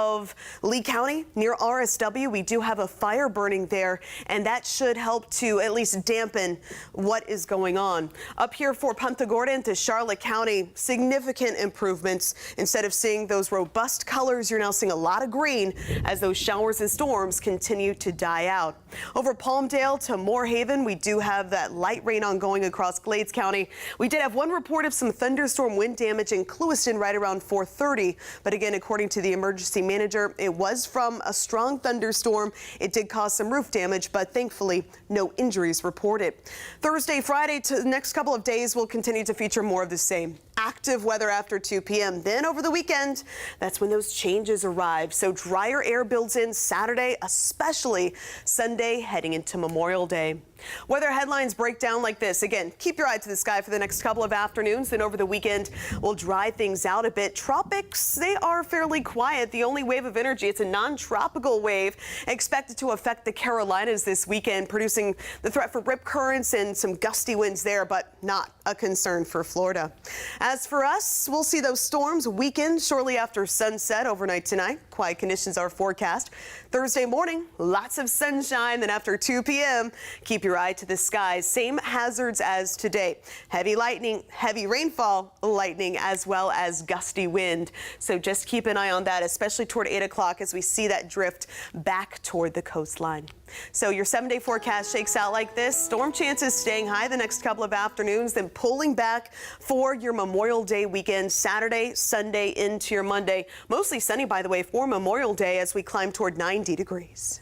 Lee County near RSW, we do have a fire burning there, and that should help to at least dampen what is going on. Up here for Punta Gorda into Charlotte County, significant improvements. Instead of seeing those robust colors, you're now seeing a lot of green as those showers and storms continue to die out. Over Palmdale to Moorhaven, we do have that light rain ongoing across Glades County. We did have one report of some thunderstorm wind damage in Clewiston right around 4:30, but again, according to the emergency manager, it was from a strong thunderstorm. It did cause some roof damage, but thankfully no injuries reported. Thursday, Friday to the next couple of days will continue to feature more of the same. Active weather after 2 p.m. Then over the weekend, that's when those changes arrive. So drier air builds in Saturday, especially Sunday heading into Memorial Day. Weather headlines break down like this. Again, keep your eye to the sky for the next couple of afternoons. Then over the weekend, we'll dry things out a bit. Tropics, they are fairly quiet. The only wave of energy, it's a non-tropical wave expected to affect the Carolinas this weekend, producing the threat for rip currents and some gusty winds there, but not a concern for Florida. As for us, we'll see those storms weaken shortly after sunset overnight tonight. Quiet conditions are forecast. Thursday morning, lots of sunshine. Then after 2 p.m., keep your eye to the skies. Same hazards as today. Heavy lightning, heavy rainfall, lightning, as well as gusty wind. So just keep an eye on that, especially toward 8 o'clock as we see that drift back toward the coastline. So your 7-day forecast shakes out like this. Storm chances staying high the next couple of afternoons, then pulling back for your Memorial Day weekend, Saturday, Sunday into your Monday. Mostly sunny, by the way, for Memorial Day as we climb toward 90 degrees.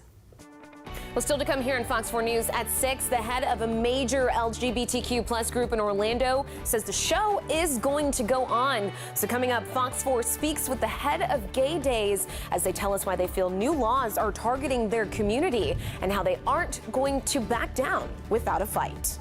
Well, still to come here in Fox 4 News at 6, the head of a major LGBTQ plus group in Orlando says the show is going to go on. So coming up, Fox 4 speaks with the head of Gay Days as they tell us why they feel new laws are targeting their community and how they aren't going to back down without a fight.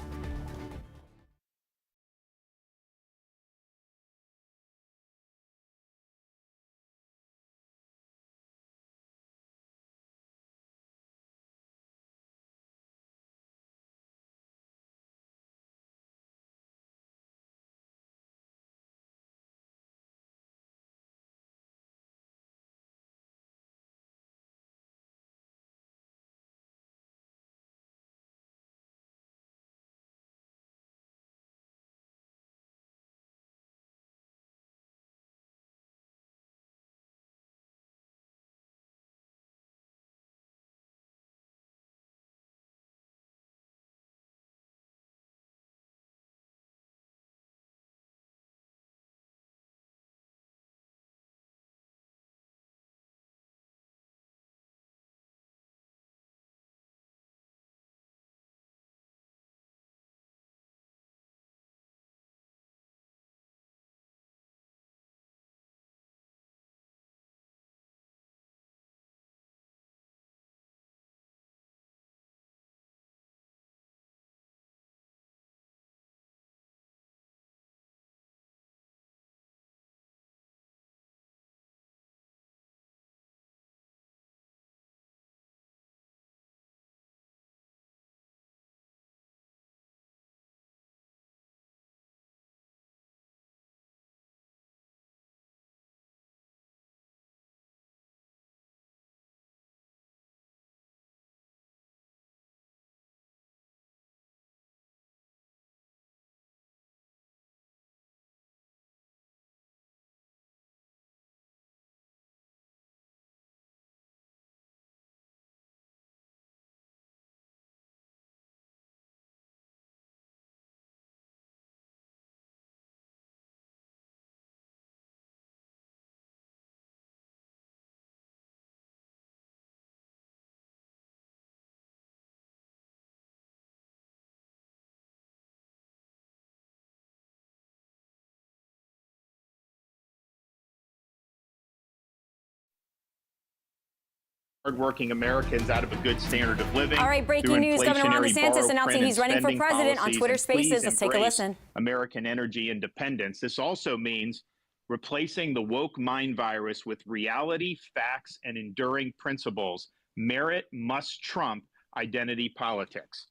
hardworking Americans out of a good standard of living. All right, breaking news. Governor Ron DeSantis announcing he's running for president on Twitter Spaces. Let's take a listen. American energy independence. This also means replacing the woke mind virus with reality, facts, and enduring principles. Merit must trump identity politics.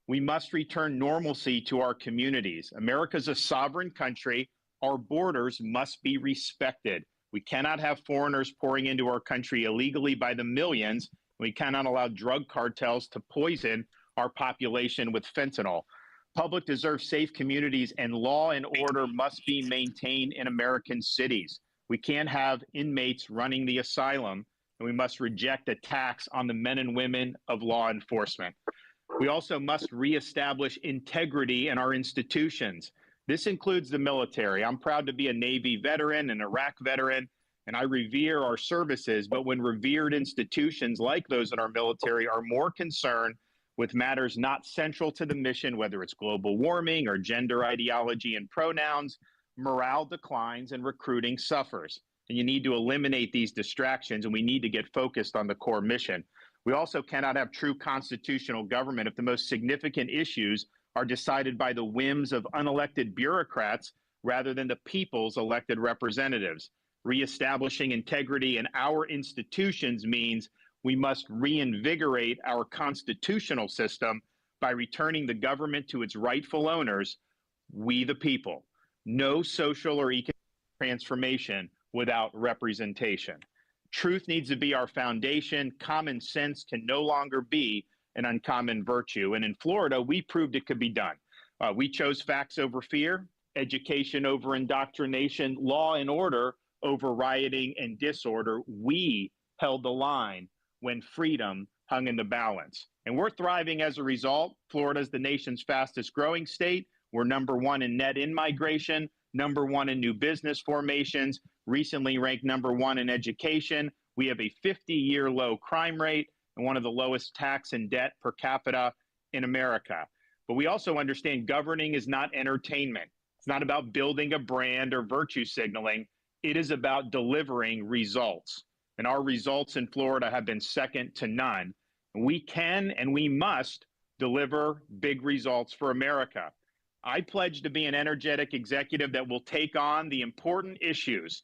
We must return normalcy to our communities. America's a sovereign country. Our borders must be respected. We cannot have foreigners pouring into our country illegally by the millions. We cannot allow drug cartels to poison our population with fentanyl. Public deserves safe communities, and law and order must be maintained in American cities. We can't have inmates running the asylum, and we must reject attacks on the men and women of law enforcement. We also must reestablish integrity in our institutions. This includes the military. I'm proud to be a Navy veteran, an Iraq veteran, and I revere our services. But when revered institutions like those in our military are more concerned with matters not central to the mission, whether it's global warming or gender ideology and pronouns, morale declines and recruiting suffers. And you need to eliminate these distractions, and we need to get focused on the core mission. We also cannot have true constitutional government if the most significant issues are decided by the whims of unelected bureaucrats rather than the people's elected representatives. Reestablishing integrity in our institutions means we must reinvigorate our constitutional system by returning the government to its rightful owners, we the people. No social or economic transformation without representation. Truth needs to be our foundation. Common sense can no longer be an uncommon virtue. And in Florida, we proved it could be done. We chose facts over fear, education over indoctrination, law and order over rioting and disorder. We held the line when freedom hung in the balance. And we're thriving as a result. Florida is the nation's fastest growing state. We're #1 in net in-migration, #1 in new business formations, recently ranked #1 in education. We have a 50-year low crime rate and one of the lowest tax and debt per capita in America. But we also understand governing is not entertainment. It's not about building a brand or virtue signaling. It is about delivering results. And our results in Florida have been second to none. We can and we must deliver big results for America. I pledge to be an energetic executive that will take on the important issues.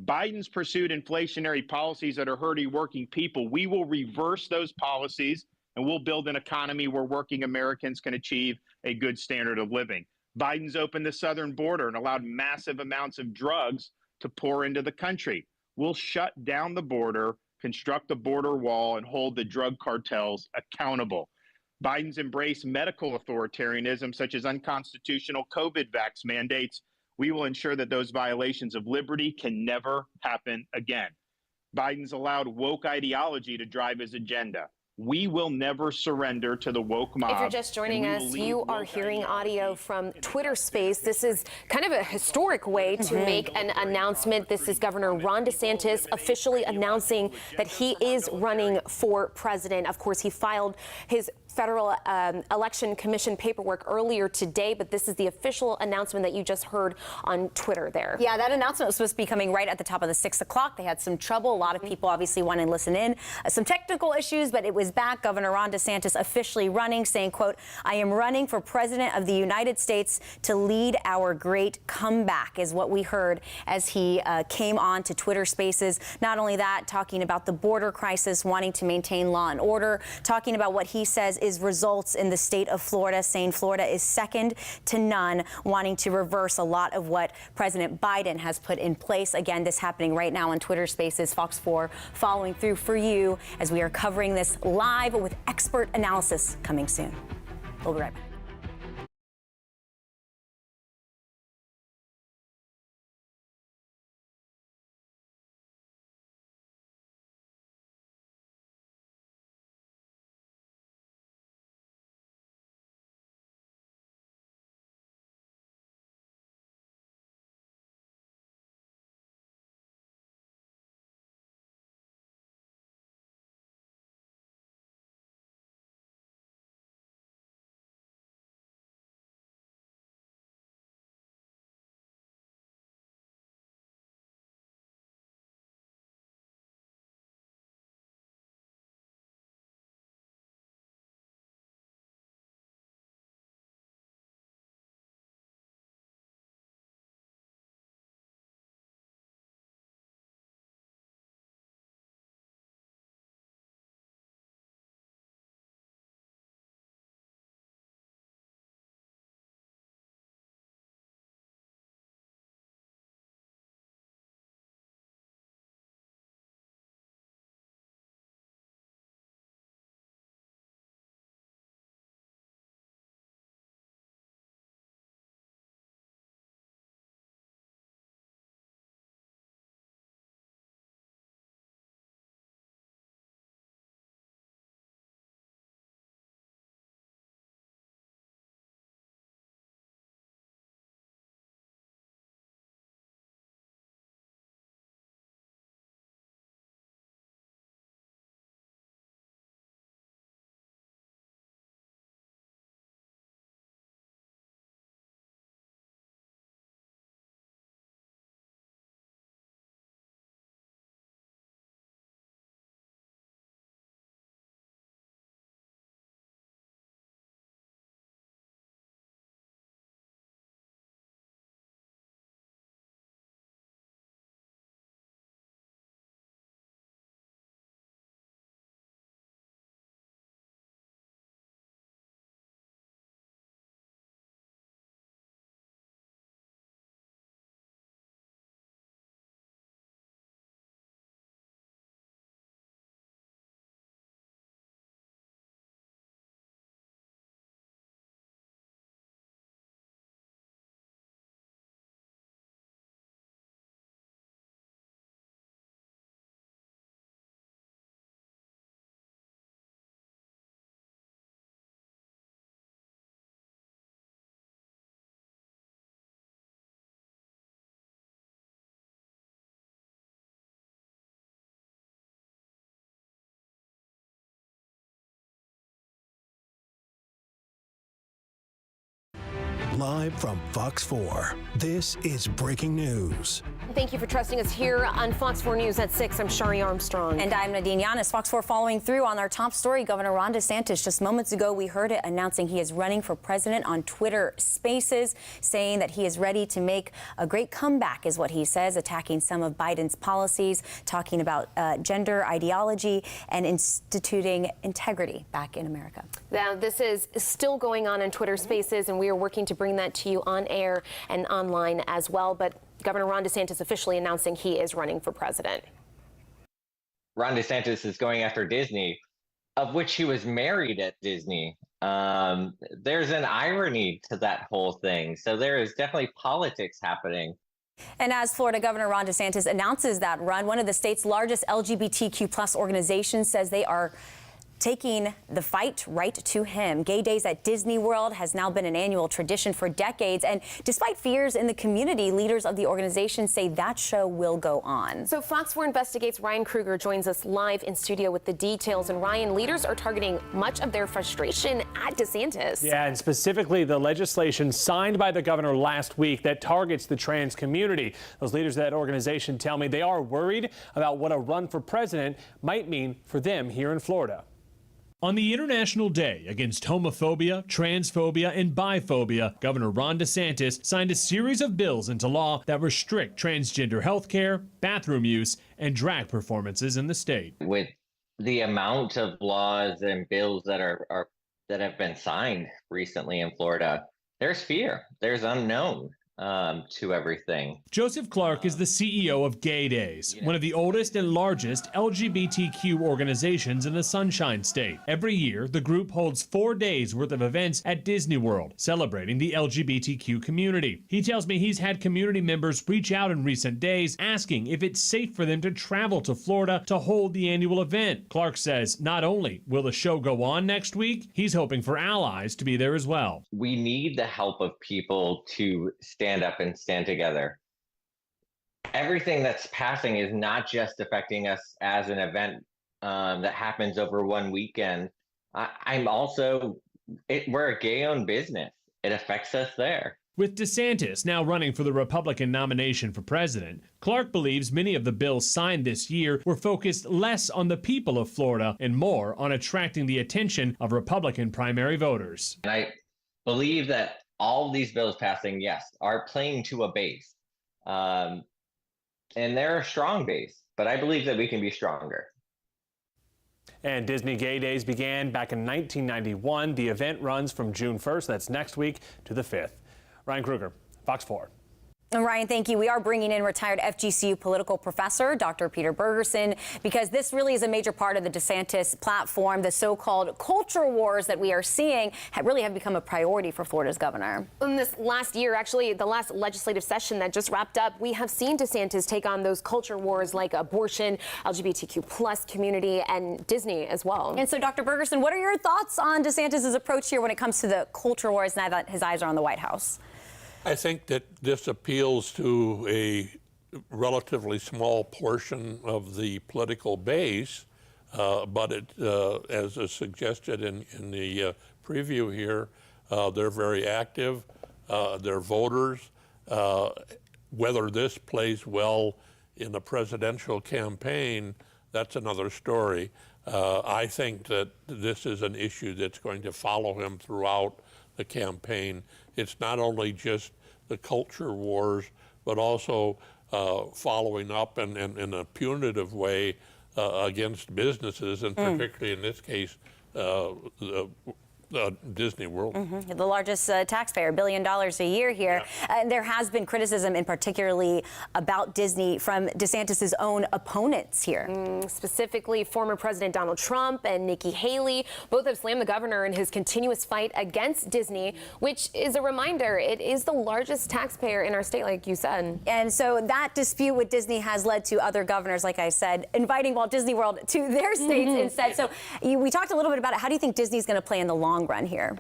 Biden's pursued inflationary policies that are hurting working people. We will reverse those policies, and we'll build an economy where working Americans can achieve a good standard of living. Biden's opened the southern border and allowed massive amounts of drugs to pour into the country. We'll shut down the border, construct a border wall, and hold the drug cartels accountable. Biden's embraced medical authoritarianism, such as unconstitutional COVID vax mandates. We will ensure that those violations of liberty can never happen again. Biden's allowed woke ideology to drive his agenda. We will never surrender to the woke mob. If you're just joining us, you are hearing audio from Twitter Space. This is kind of a historic way to make an announcement. This is Governor Ron DeSantis officially announcing that he is running for president. Of course, he filed his Federal Election Commission paperwork earlier today, but this is the official announcement that you just heard on Twitter there. Yeah, that announcement was supposed to be coming right at the top of the 6 o'clock. They had some trouble. A lot of people obviously want to listen in. Some technical issues, but it was back. Governor Ron DeSantis officially running, saying, quote, "I am running for president of the United States to lead our great comeback," is what we heard as he came on to Twitter Spaces. Not only that, talking about the border crisis, wanting to maintain law and order, talking about what he says is results in the state of Florida, saying Florida is second to none, wanting to reverse a lot of what President Biden has put in place. Again, this happening right now on Twitter Spaces. Fox 4 following through for you as we are covering this live with expert analysis coming soon. We'll be right back. Live from Fox 4, this is breaking news. Thank you for trusting us here on Fox 4 News at 6. I'm Shari Armstrong. And I'm Nadine Yanis. Fox 4 following through on our top story. Governor Ron DeSantis, just moments ago, we heard it announcing he is running for president on Twitter Spaces, saying that he is ready to make a great comeback, is what he says, attacking some of Biden's policies, talking about gender ideology and instituting integrity back in America. Now, this is still going on in Twitter Spaces, and we are working to bring that to you on air and online as well. But Governor Ron DeSantis officially announcing he is running for president. Ron DeSantis is going after Disney, of which he was married at Disney. There's an irony to that whole thing. So there is definitely politics happening. And as Florida Governor Ron DeSantis announces that run, one of the state's largest LGBTQ+ organizations says they are taking the fight right to him. Gay Days at Disney World has now been an annual tradition for decades. And despite fears in the community, leaders of the organization say that show will go on. So Fox 4 Investigates Ryan Kruger joins us live in studio with the details. And Ryan, leaders are targeting much of their frustration at DeSantis. Yeah, and specifically the legislation signed by the governor last week that targets the trans community. Those leaders of that organization tell me they are worried about what a run for president might mean for them here in Florida. On the International Day Against Homophobia, Transphobia, and Biphobia, Governor Ron DeSantis signed a series of bills into law that restrict transgender health care, bathroom use, and drag performances in the state. With the amount of laws and bills that that have been signed recently in Florida, there's fear, there's unknown to everything. Joseph Clark is the CEO of Gay Days, one of the oldest and largest LGBTQ organizations in the Sunshine State. Every year, the group holds 4 days worth of events at Disney World, celebrating the LGBTQ community. He tells me he's had community members reach out in recent days asking if it's safe for them to travel to Florida to hold the annual event. Clark says not only will the show go on next week, he's hoping for allies to be there as well. We need the help of people to stand up and stand together. Everything that's passing is not just affecting us as an event that happens over one weekend. We're a gay-owned business. It affects us there. With DeSantis now running for the Republican nomination for president, Clark believes many of the bills signed this year were focused less on the people of Florida and more on attracting the attention of Republican primary voters. And I believe that all of these bills passing, yes, are playing to a base. And they're a strong base, but I believe that we can be stronger. And Disney Gay Days began back in 1991. The event runs from June 1st, that's next week, to the 5th. Ryan Kruger, Fox 4. And Ryan, thank you. We are bringing in retired FGCU political professor, Dr. Peter Bergerson, because this really is a major part of the DeSantis platform. The so-called culture wars that we are seeing really have become a priority for Florida's governor. In this last year, actually, the last legislative session that just wrapped up, we have seen DeSantis take on those culture wars like abortion, LGBTQ+ community, and Disney as well. And so, Dr. Bergerson, what are your thoughts on DeSantis' approach here when it comes to the culture wars now that his eyes are on the White House? I think that this appeals to a relatively small portion of the political base, but it, as is suggested in the preview here, they're very active. They're voters. Whether this plays well in the presidential campaign, that's another story. I think that this is an issue that's going to follow him throughout the campaign. It's not only just the culture wars, but also following up in a punitive way against businesses, and particularly in this case, Disney World. The largest taxpayer, $1 billion a year here. Yeah. And there has been criticism in particularly about Disney from DeSantis' own opponents here. Specifically, former President Donald Trump and Nikki Haley both have slammed the governor in his continuous fight against Disney, which is a reminder, it is the largest taxpayer in our state, like you said. And so that dispute with Disney has led to other governors, like I said, inviting Walt Disney World to their states instead. So we talked a little bit about it. How do you think Disney's going to play in the long run here?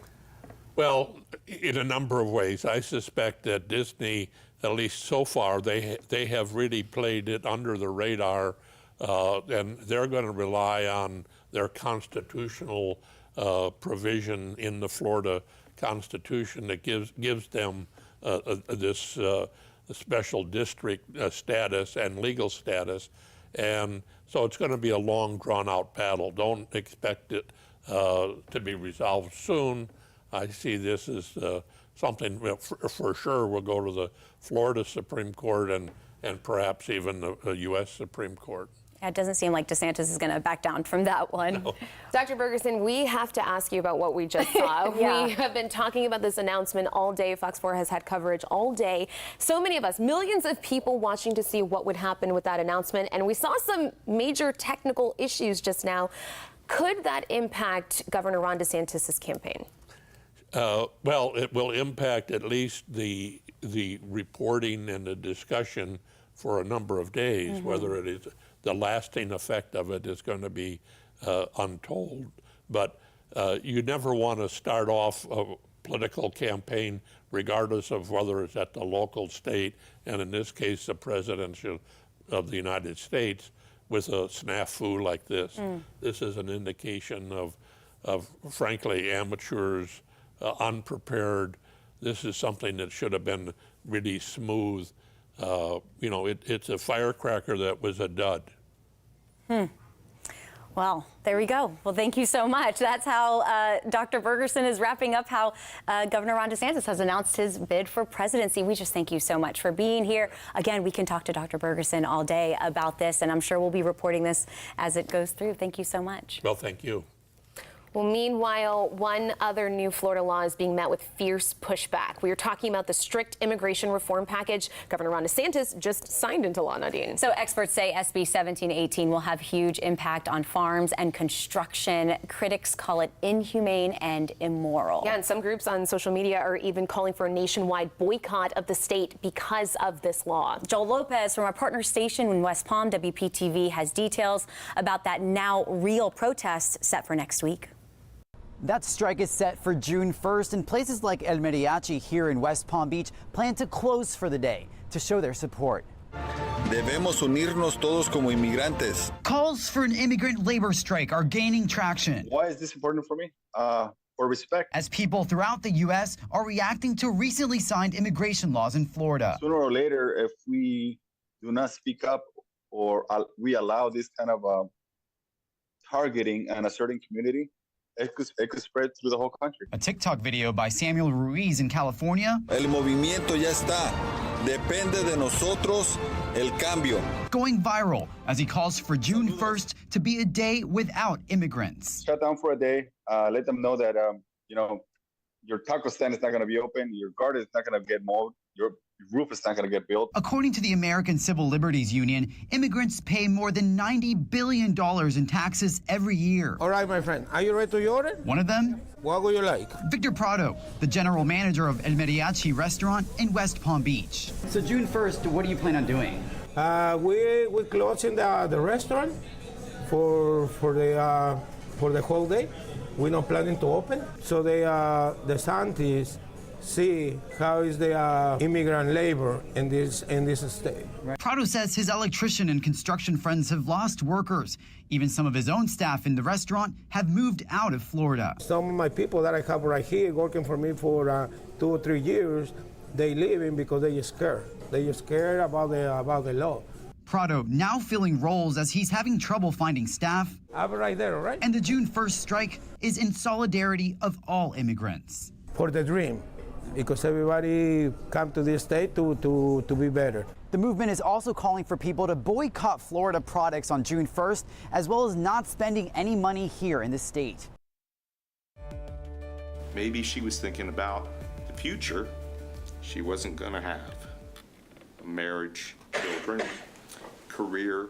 Well, in a number of ways. I suspect that Disney, at least so far, they have really played it under the radar, and they're going to rely on their constitutional provision in the Florida Constitution that gives them this special district status and legal status. And so it's going to be a long, drawn-out battle. Don't expect it to be resolved soon. I see this as something for sure will go to the Florida Supreme Court and perhaps even the U.S. Supreme Court. It doesn't seem like DeSantis is going to back down from that one. No. Dr. Bergerson, we have to ask you about what we just saw. Yeah. We have been talking about this announcement all day. Fox 4 has had coverage all day. So many of us, millions of people watching to see what would happen with that announcement. And we saw some major technical issues just now. Could that impact Governor Ron DeSantis' campaign? Well, it will impact at least the reporting and the discussion for a number of days. Whether it is the lasting effect of it is going to be untold. But you never want to start off a political campaign, regardless of whether it's at the local, state, and in this case, the presidential of the United States, with a snafu like this. This is an indication of frankly, amateurs, unprepared. This is something that should have been really smooth. You know, it's a firecracker that was a dud. Well, there we go. Well, thank you so much. That's how Dr. Bergerson is wrapping up how Governor Ron DeSantis has announced his bid for presidency. We just thank you so much for being here. Again, we can talk to Dr. Bergerson all day about this, and I'm sure we'll be reporting this as it goes through. Thank you so much. Well, thank you. Well, meanwhile, one other new Florida law is being met with fierce pushback. We are talking about the strict immigration reform package Governor Ron DeSantis just signed into law, Nadine. So experts say SB 1718 will have huge impact on farms and construction. Critics call it inhumane and immoral. Yeah, and some groups on social media are even calling for a nationwide boycott of the state because of this law. Joel Lopez from our partner station in West Palm, WPTV, has details about that now real protest set for next week. That strike is set for June 1st, and places like El Mariachi here in West Palm Beach plan to close for the day to show their support. Debemos unirnos todos como inmigrantes. Calls for an immigrant labor strike are gaining traction. Why is this important for me? For respect. As people throughout the U.S. are reacting to recently signed immigration laws in Florida. Sooner or later, if we do not speak up or we allow this kind of targeting in a certain community, it could spread through the whole country. A TikTok video by Samuel Ruiz in California. El movimiento ya está. Depende de nosotros el cambio. Going viral as he calls for June 1st to be a day without immigrants. Shut down for a day. Let them know that you know, your taco stand is not going to be open. Your garden is not going to get mowed. Your roof is not going to get built. According to the American Civil Liberties Union, immigrants pay more than $90 billion in taxes every year. All right, my friend, are you ready to order? One of them? What would you like? Victor Prado, the general manager of El Mariachi restaurant in West Palm Beach. So June 1st, what do you plan on doing? We're closing the restaurant for the whole day. We're not planning to open. So the scientists see how is the immigrant labor in this state. Prado says his electrician and construction friends have lost workers. Even some of his own staff in the restaurant have moved out of Florida. Some of my people that I have right here working for me for 2 or 3 years, they leaving because they are scared. They are scared about the law. Prado now filling roles as he's having trouble finding staff. I'm right there, all right? And the June 1st strike is in solidarity of all immigrants. For the dream, because everybody come to this state to be better. The movement is also calling for people to boycott Florida products on June 1st, as well as not spending any money here in the state. Maybe she was thinking about the future. She wasn't going to have a marriage, children, career.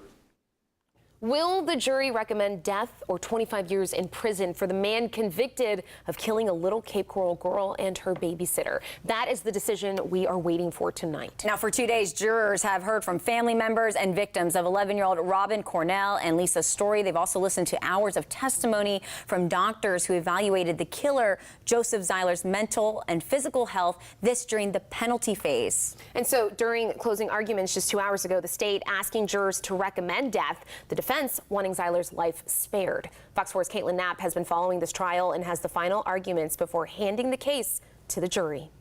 Will the jury recommend death or 25 years in prison for the man convicted of killing a little Cape Coral girl and her babysitter? That is the decision we are waiting for tonight. Now, for 2 days, jurors have heard from family members and victims of 11-year-old Robin Cornell and Lisa Story. They've also listened to hours of testimony from doctors who evaluated the killer, Joseph Zeiler's mental and physical health, this during the penalty phase. And so during closing arguments just 2 hours ago, the state asking jurors to recommend death. The defense defense wanting Zeiler's life spared. Fox 4's Caitlin Knapp has been following this trial and has the final arguments before handing the case to the jury.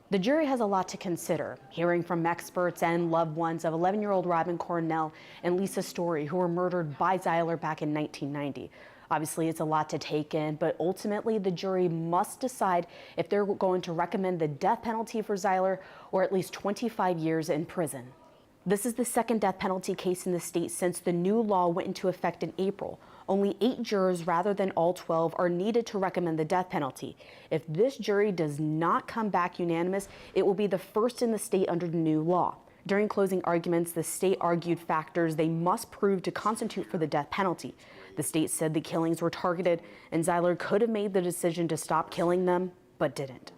The jury has a lot to consider, hearing from experts and loved ones of 11-year-old Robin Cornell and Lisa Story, who were murdered by Zeiler back in 1990. Obviously, it's a lot to take in, but ultimately the jury must decide if they're going to recommend the death penalty for Zeiler or at least 25 years in prison. This is the second death penalty case in the state since the new law went into effect in April. Only 8 jurors rather than all 12 are needed to recommend the death penalty. If this jury does not come back unanimous, it will be the first in the state under the new law. During closing arguments, the state argued factors they must prove to constitute for the death penalty. The state said the killings were targeted and Zeiler could have made the decision to stop killing them, but didn't.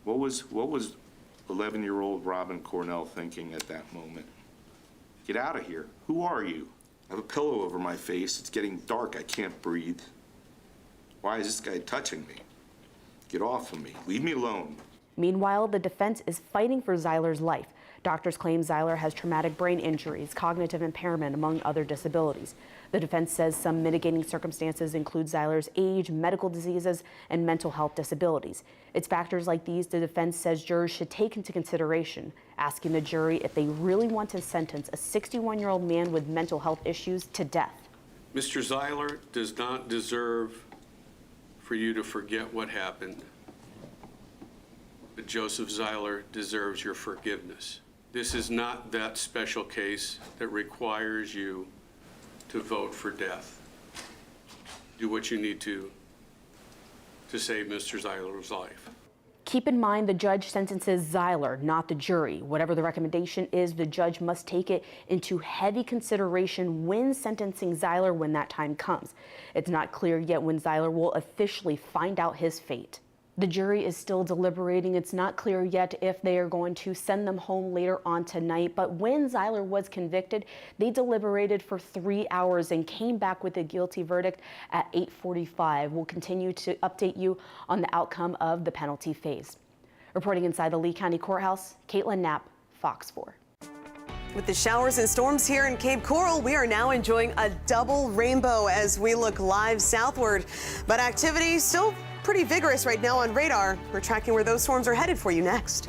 What was 11-year-old Robin Cornell thinking at that moment? Get out of here. Who are you? I have a pillow over my face. It's getting dark. I can't breathe. Why is this guy touching me? Get off of me. Leave me alone. Meanwhile, the defense is fighting for Zeiler's life. Doctors claim Zeiler has traumatic brain injuries, cognitive impairment, among other disabilities. The defense says some mitigating circumstances include Zeiler's age, medical diseases, and mental health disabilities. It's factors like these the defense says jurors should take into consideration, asking the jury if they really want to sentence a 61-year-old man with mental health issues to death. Mr. Zeiler does not deserve for you to forget what happened, but Joseph Zeiler deserves your forgiveness. This is not that special case that requires you to vote for death. Do what you need to save Mr. Zeiler's life. Keep in mind the judge sentences Zeiler, not the jury. Whatever the recommendation is, the judge must take it into heavy consideration when sentencing Zeiler when that time comes. It's not clear yet when Zeiler will officially find out his fate. The jury is still deliberating. It's not clear yet if they are going to send them home later on tonight. But when Zeiler was convicted, they deliberated for 3 hours and came back with a guilty verdict at 8:45. We'll continue to update you on the outcome of the penalty phase. Reporting inside the Lee County Courthouse, Caitlin Knapp, Fox 4. With the showers and storms here in Cape Coral, we are now enjoying a double rainbow as we look live southward. But activity still pretty vigorous right now on radar. We're tracking where those storms are headed for you next.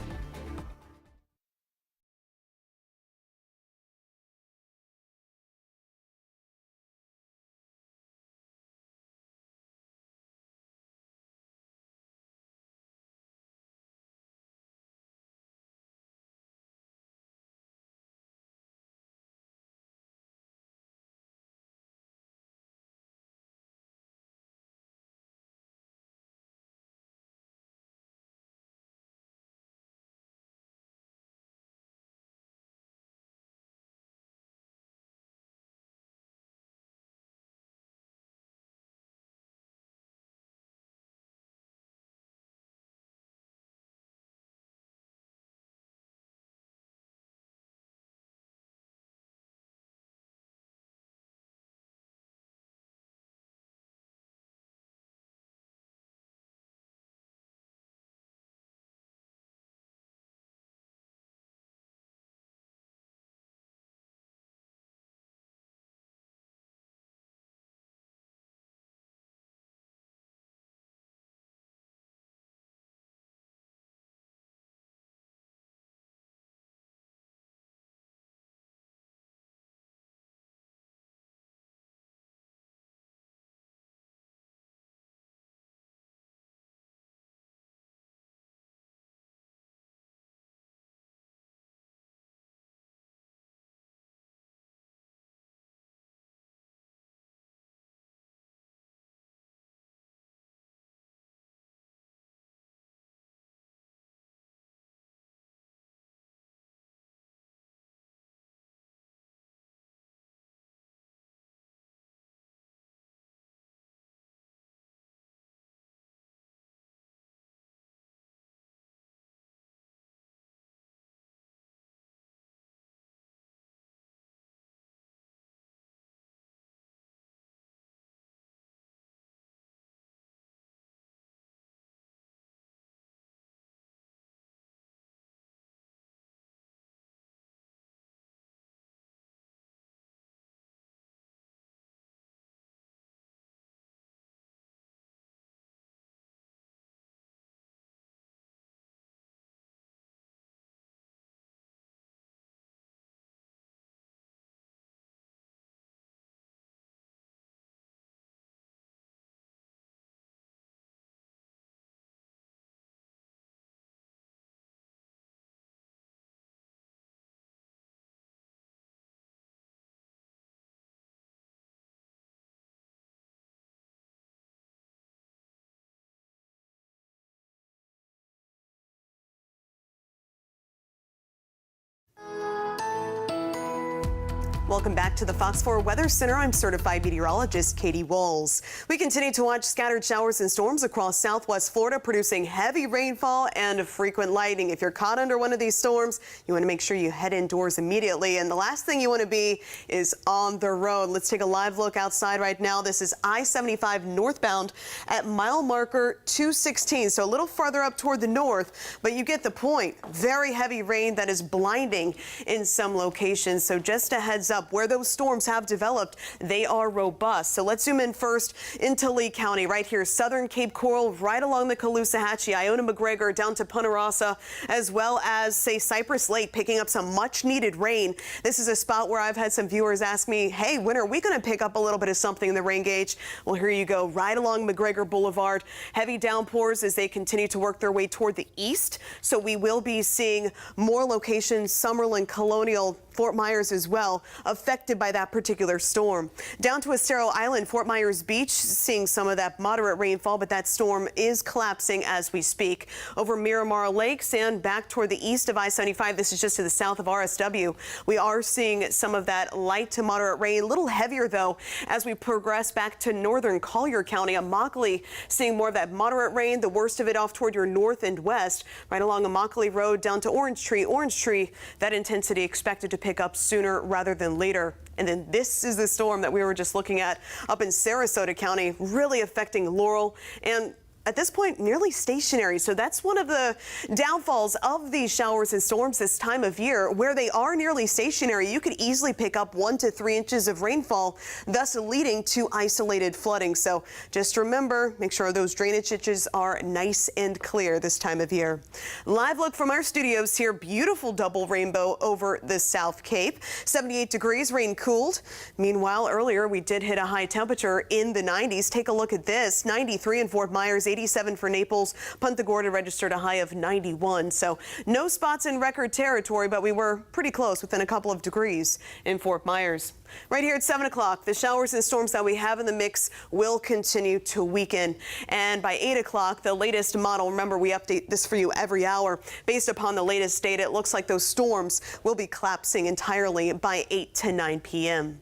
Welcome back to the Fox 4 Weather Center. I'm certified meteorologist Katie Walls. We continue to watch scattered showers and storms across southwest Florida, producing heavy rainfall and frequent lightning. If you're caught under one of these storms, you want to make sure you head indoors immediately. And the last thing you want to be is on the road. Let's take a live look outside right now. This is I-75 northbound at mile marker 216, so a little farther up toward the north, but you get the point. Very heavy rain that is blinding in some locations. So just a heads up, where those storms have developed, they are robust. So let's zoom in first into Lee County, right here, southern Cape Coral, right along the Caloosahatchee, Iona McGregor down to Punta Rasa, as well as, say, Cypress Lake, picking up some much needed rain. This is a spot where I've had some viewers ask me, hey, when are we going to pick up a little bit of something in the rain gauge? Well, here you go, right along McGregor Boulevard. Heavy downpours as they continue to work their way toward the east. So we will be seeing more locations, Summerlin, Colonial, Fort Myers as well, affected by that particular storm. Down to Estero Island, Fort Myers Beach, seeing some of that moderate rainfall, but that storm is collapsing as we speak. Over Miramar Lakes and back toward the east of I-75, this is just to the south of RSW. We are seeing some of that light to moderate rain, a little heavier though, as we progress back to northern Collier County. Immokalee seeing more of that moderate rain, the worst of it off toward your north and west, right along Immokalee Road down to Orange Tree. Orange Tree, that intensity expected to pick up sooner rather than later. And then this is the storm that we were just looking at up in Sarasota County, really affecting Laurel and at this point nearly stationary. So that's one of the downfalls of these showers and storms this time of year. Where they are nearly stationary, you could easily pick up 1 to 3 inches of rainfall, thus leading to isolated flooding. So just remember, make sure those drainage ditches are nice and clear this time of year. Live look from our studios here. Beautiful double rainbow over the South Cape. 78 degrees, rain cooled. Meanwhile, earlier we did hit a high temperature in the 90s. Take a look at this. 93 in Fort Myers, 87 for Naples. Punta Gorda registered a high of 91. So no spots in record territory, but we were pretty close, within a couple of degrees in Fort Myers. Right here at 7 o'clock, the showers and storms that we have in the mix will continue to weaken. And by 8 o'clock, the latest model, remember we update this for you every hour. Based upon the latest data, it looks like those storms will be collapsing entirely by 8 to 9 p.m.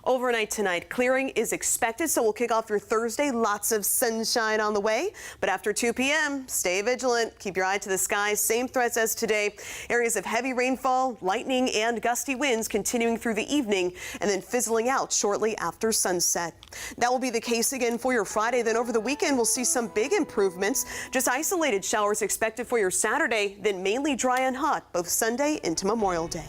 Overnight tonight, clearing is expected, so we'll kick off your Thursday. Lots of sunshine on the way, but after 2 p.m., stay vigilant. Keep your eye to the skies. Same threats as today. Areas of heavy rainfall, lightning, and gusty winds continuing through the evening and then fizzling out shortly after sunset. That will be the case again for your Friday. Then over the weekend, we'll see some big improvements. Just isolated showers expected for your Saturday, then mainly dry and hot both Sunday into Memorial Day.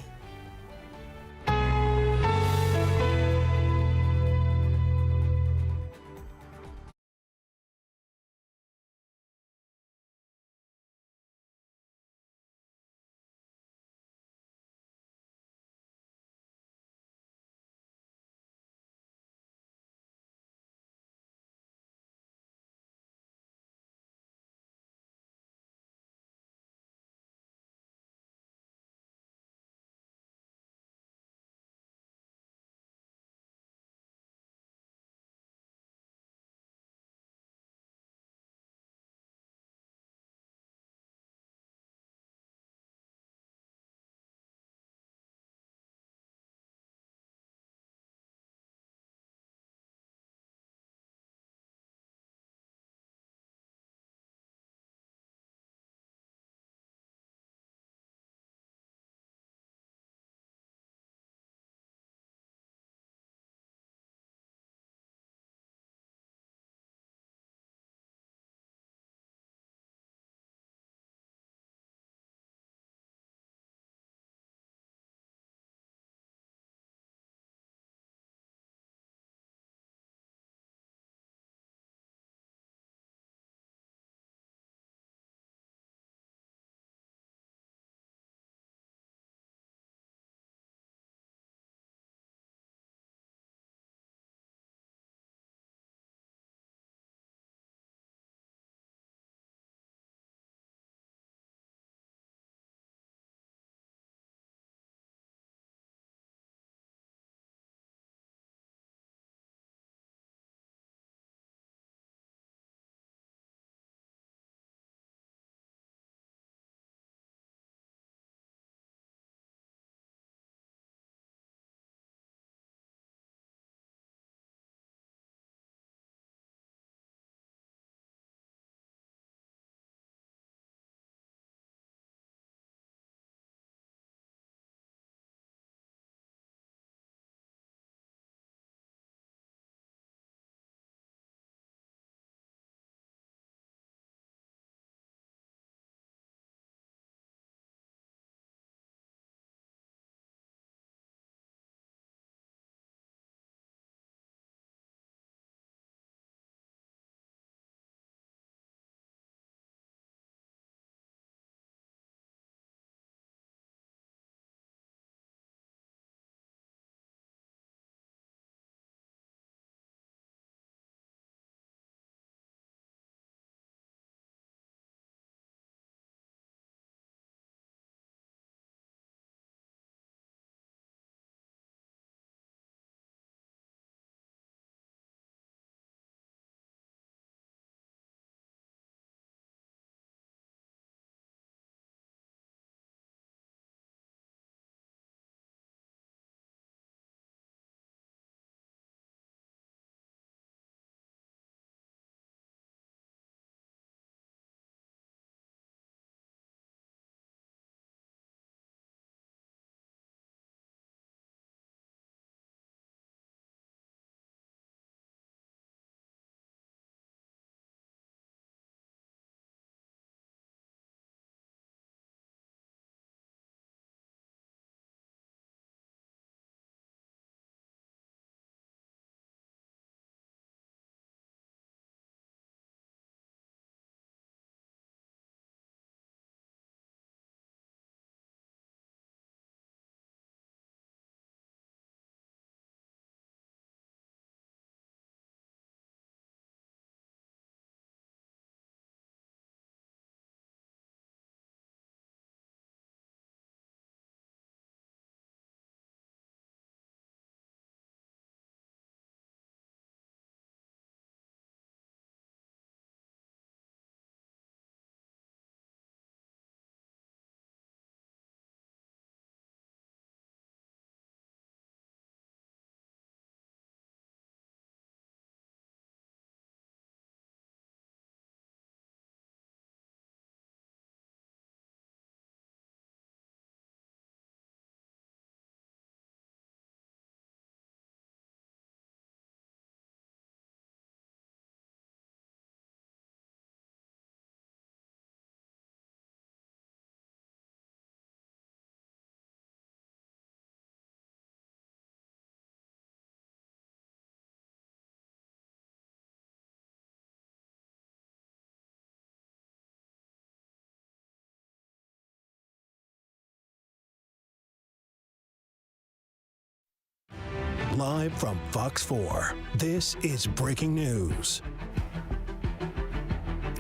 Live from Fox 4, this is Breaking News.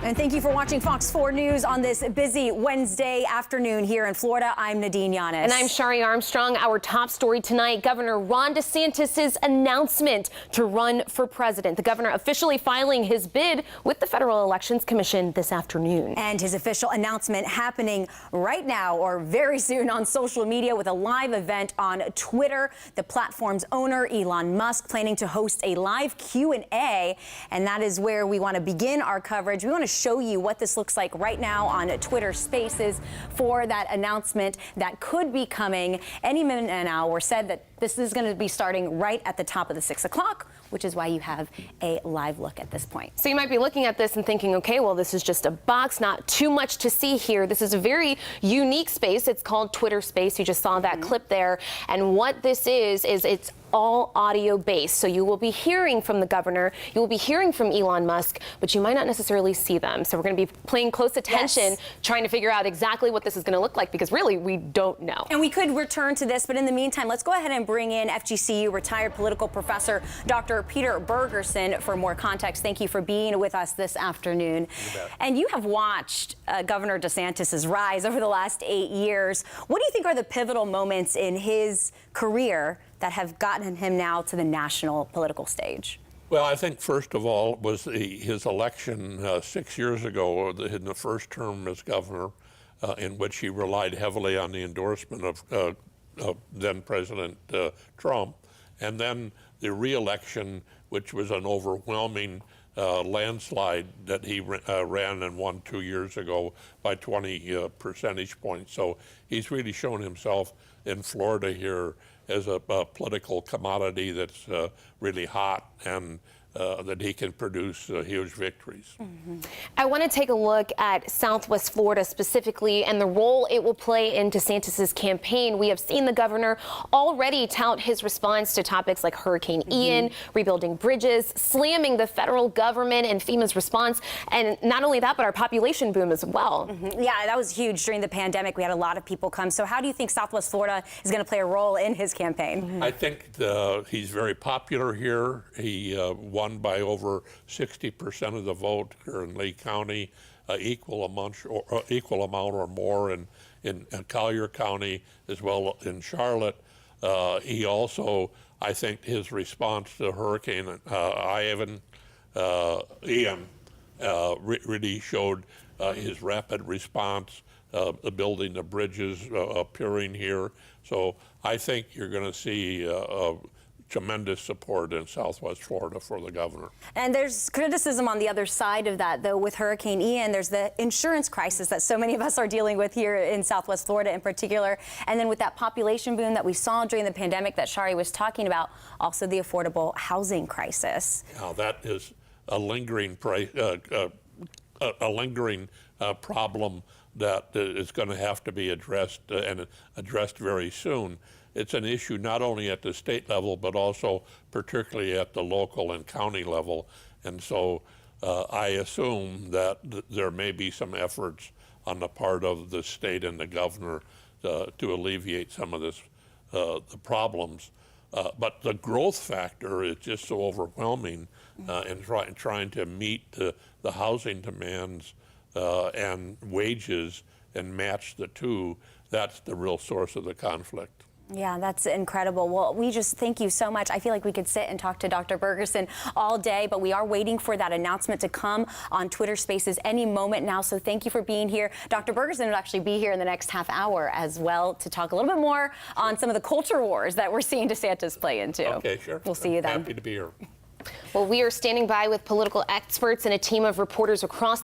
And thank you for watching Fox 4 News on this busy Wednesday afternoon here in Florida. I'm Nadine Yanis. And I'm Shari Armstrong. Our top story tonight, Governor Ron DeSantis' announcement to run for president. The governor officially filing his bid with the Federal Elections Commission this afternoon. And his official announcement happening right now or very soon on social media with a live event on Twitter. The platform's owner, Elon Musk, planning to host a live Q&A. And that is where we want to begin our coverage. We want to show you what this looks like right now on Twitter Spaces for that announcement that could be coming any minute now. We're said that this is going to be starting right at the top of the 6 o'clock, which is why you have a live look at this point. So you might be looking at this and thinking, okay, well, this is just a box, not too much to see here. This is a very unique space. It's called Twitter Space. You just saw that clip there. And what this is it's all audio based. So you will be hearing from the governor, you will be hearing from Elon Musk, but you might not necessarily see them. So we're going to be paying close attention, trying to figure out exactly what this is going to look like, because really we don't know. And we could return to this, but in the meantime, let's go ahead and bring in FGCU retired political professor Dr. Peter Bergerson for more context. Thank you for being with us this afternoon. And you have watched Governor DeSantis' rise over the last 8 years. What do you think are the pivotal moments in his career that have gotten him now to the national political stage? Well, I think first of all was his election 6 years ago in the first term as governor, in which he relied heavily on the endorsement of then President Trump, and then the re-election, which was an overwhelming landslide that he ran and won 2 years ago by 20 percentage points. So he's really shown himself in Florida here as a political commodity that's really hot and that he can produce huge victories. I want to take a look at Southwest Florida specifically and the role it will play in DeSantis' campaign. We have seen the governor already tout his response to topics like Hurricane Ian, rebuilding bridges, slamming the federal government and FEMA's response, and not only that, but our population boom as well. Yeah, that was huge during the pandemic. We had a lot of people come. So how do you think Southwest Florida is going to play a role in his campaign? I think he's very popular here. He won by over 60% of the vote here in Lee County, equal amount or more in Collier County, as well in Charlotte. He also, I think, his response to Hurricane Ian really showed his rapid response, building the bridges, appearing here. So I think you're going to see tremendous support in Southwest Florida for the governor. And there's criticism on the other side of that, though, with Hurricane Ian. There's the insurance crisis that so many of us are dealing with here in Southwest Florida in particular. And then with that population boom that we saw during the pandemic that Shari was talking about, also the affordable housing crisis. Now, that is a lingering problem that is going to have to be addressed and addressed very soon. It's an issue not only at the state level, but also particularly at the local and county level. And so I assume that there may be some efforts on the part of the state and the governor to alleviate some of this, the problems. But the growth factor is just so overwhelming in trying to meet the housing demands and wages and match the two. That's the real source of the conflict. Yeah, that's incredible. Well, we just thank you so much. I feel like we could sit and talk to Dr. Bergerson all day, but we are waiting for that announcement to come on Twitter Spaces any moment now. So thank you for being here. Dr. Bergerson will actually be here in the next half hour as well to talk a little bit more on some of the culture wars that we're seeing DeSantis play into. Okay, sure. We'll see you then. Happy to be here. Well, we are standing by with political experts and a team of reporters across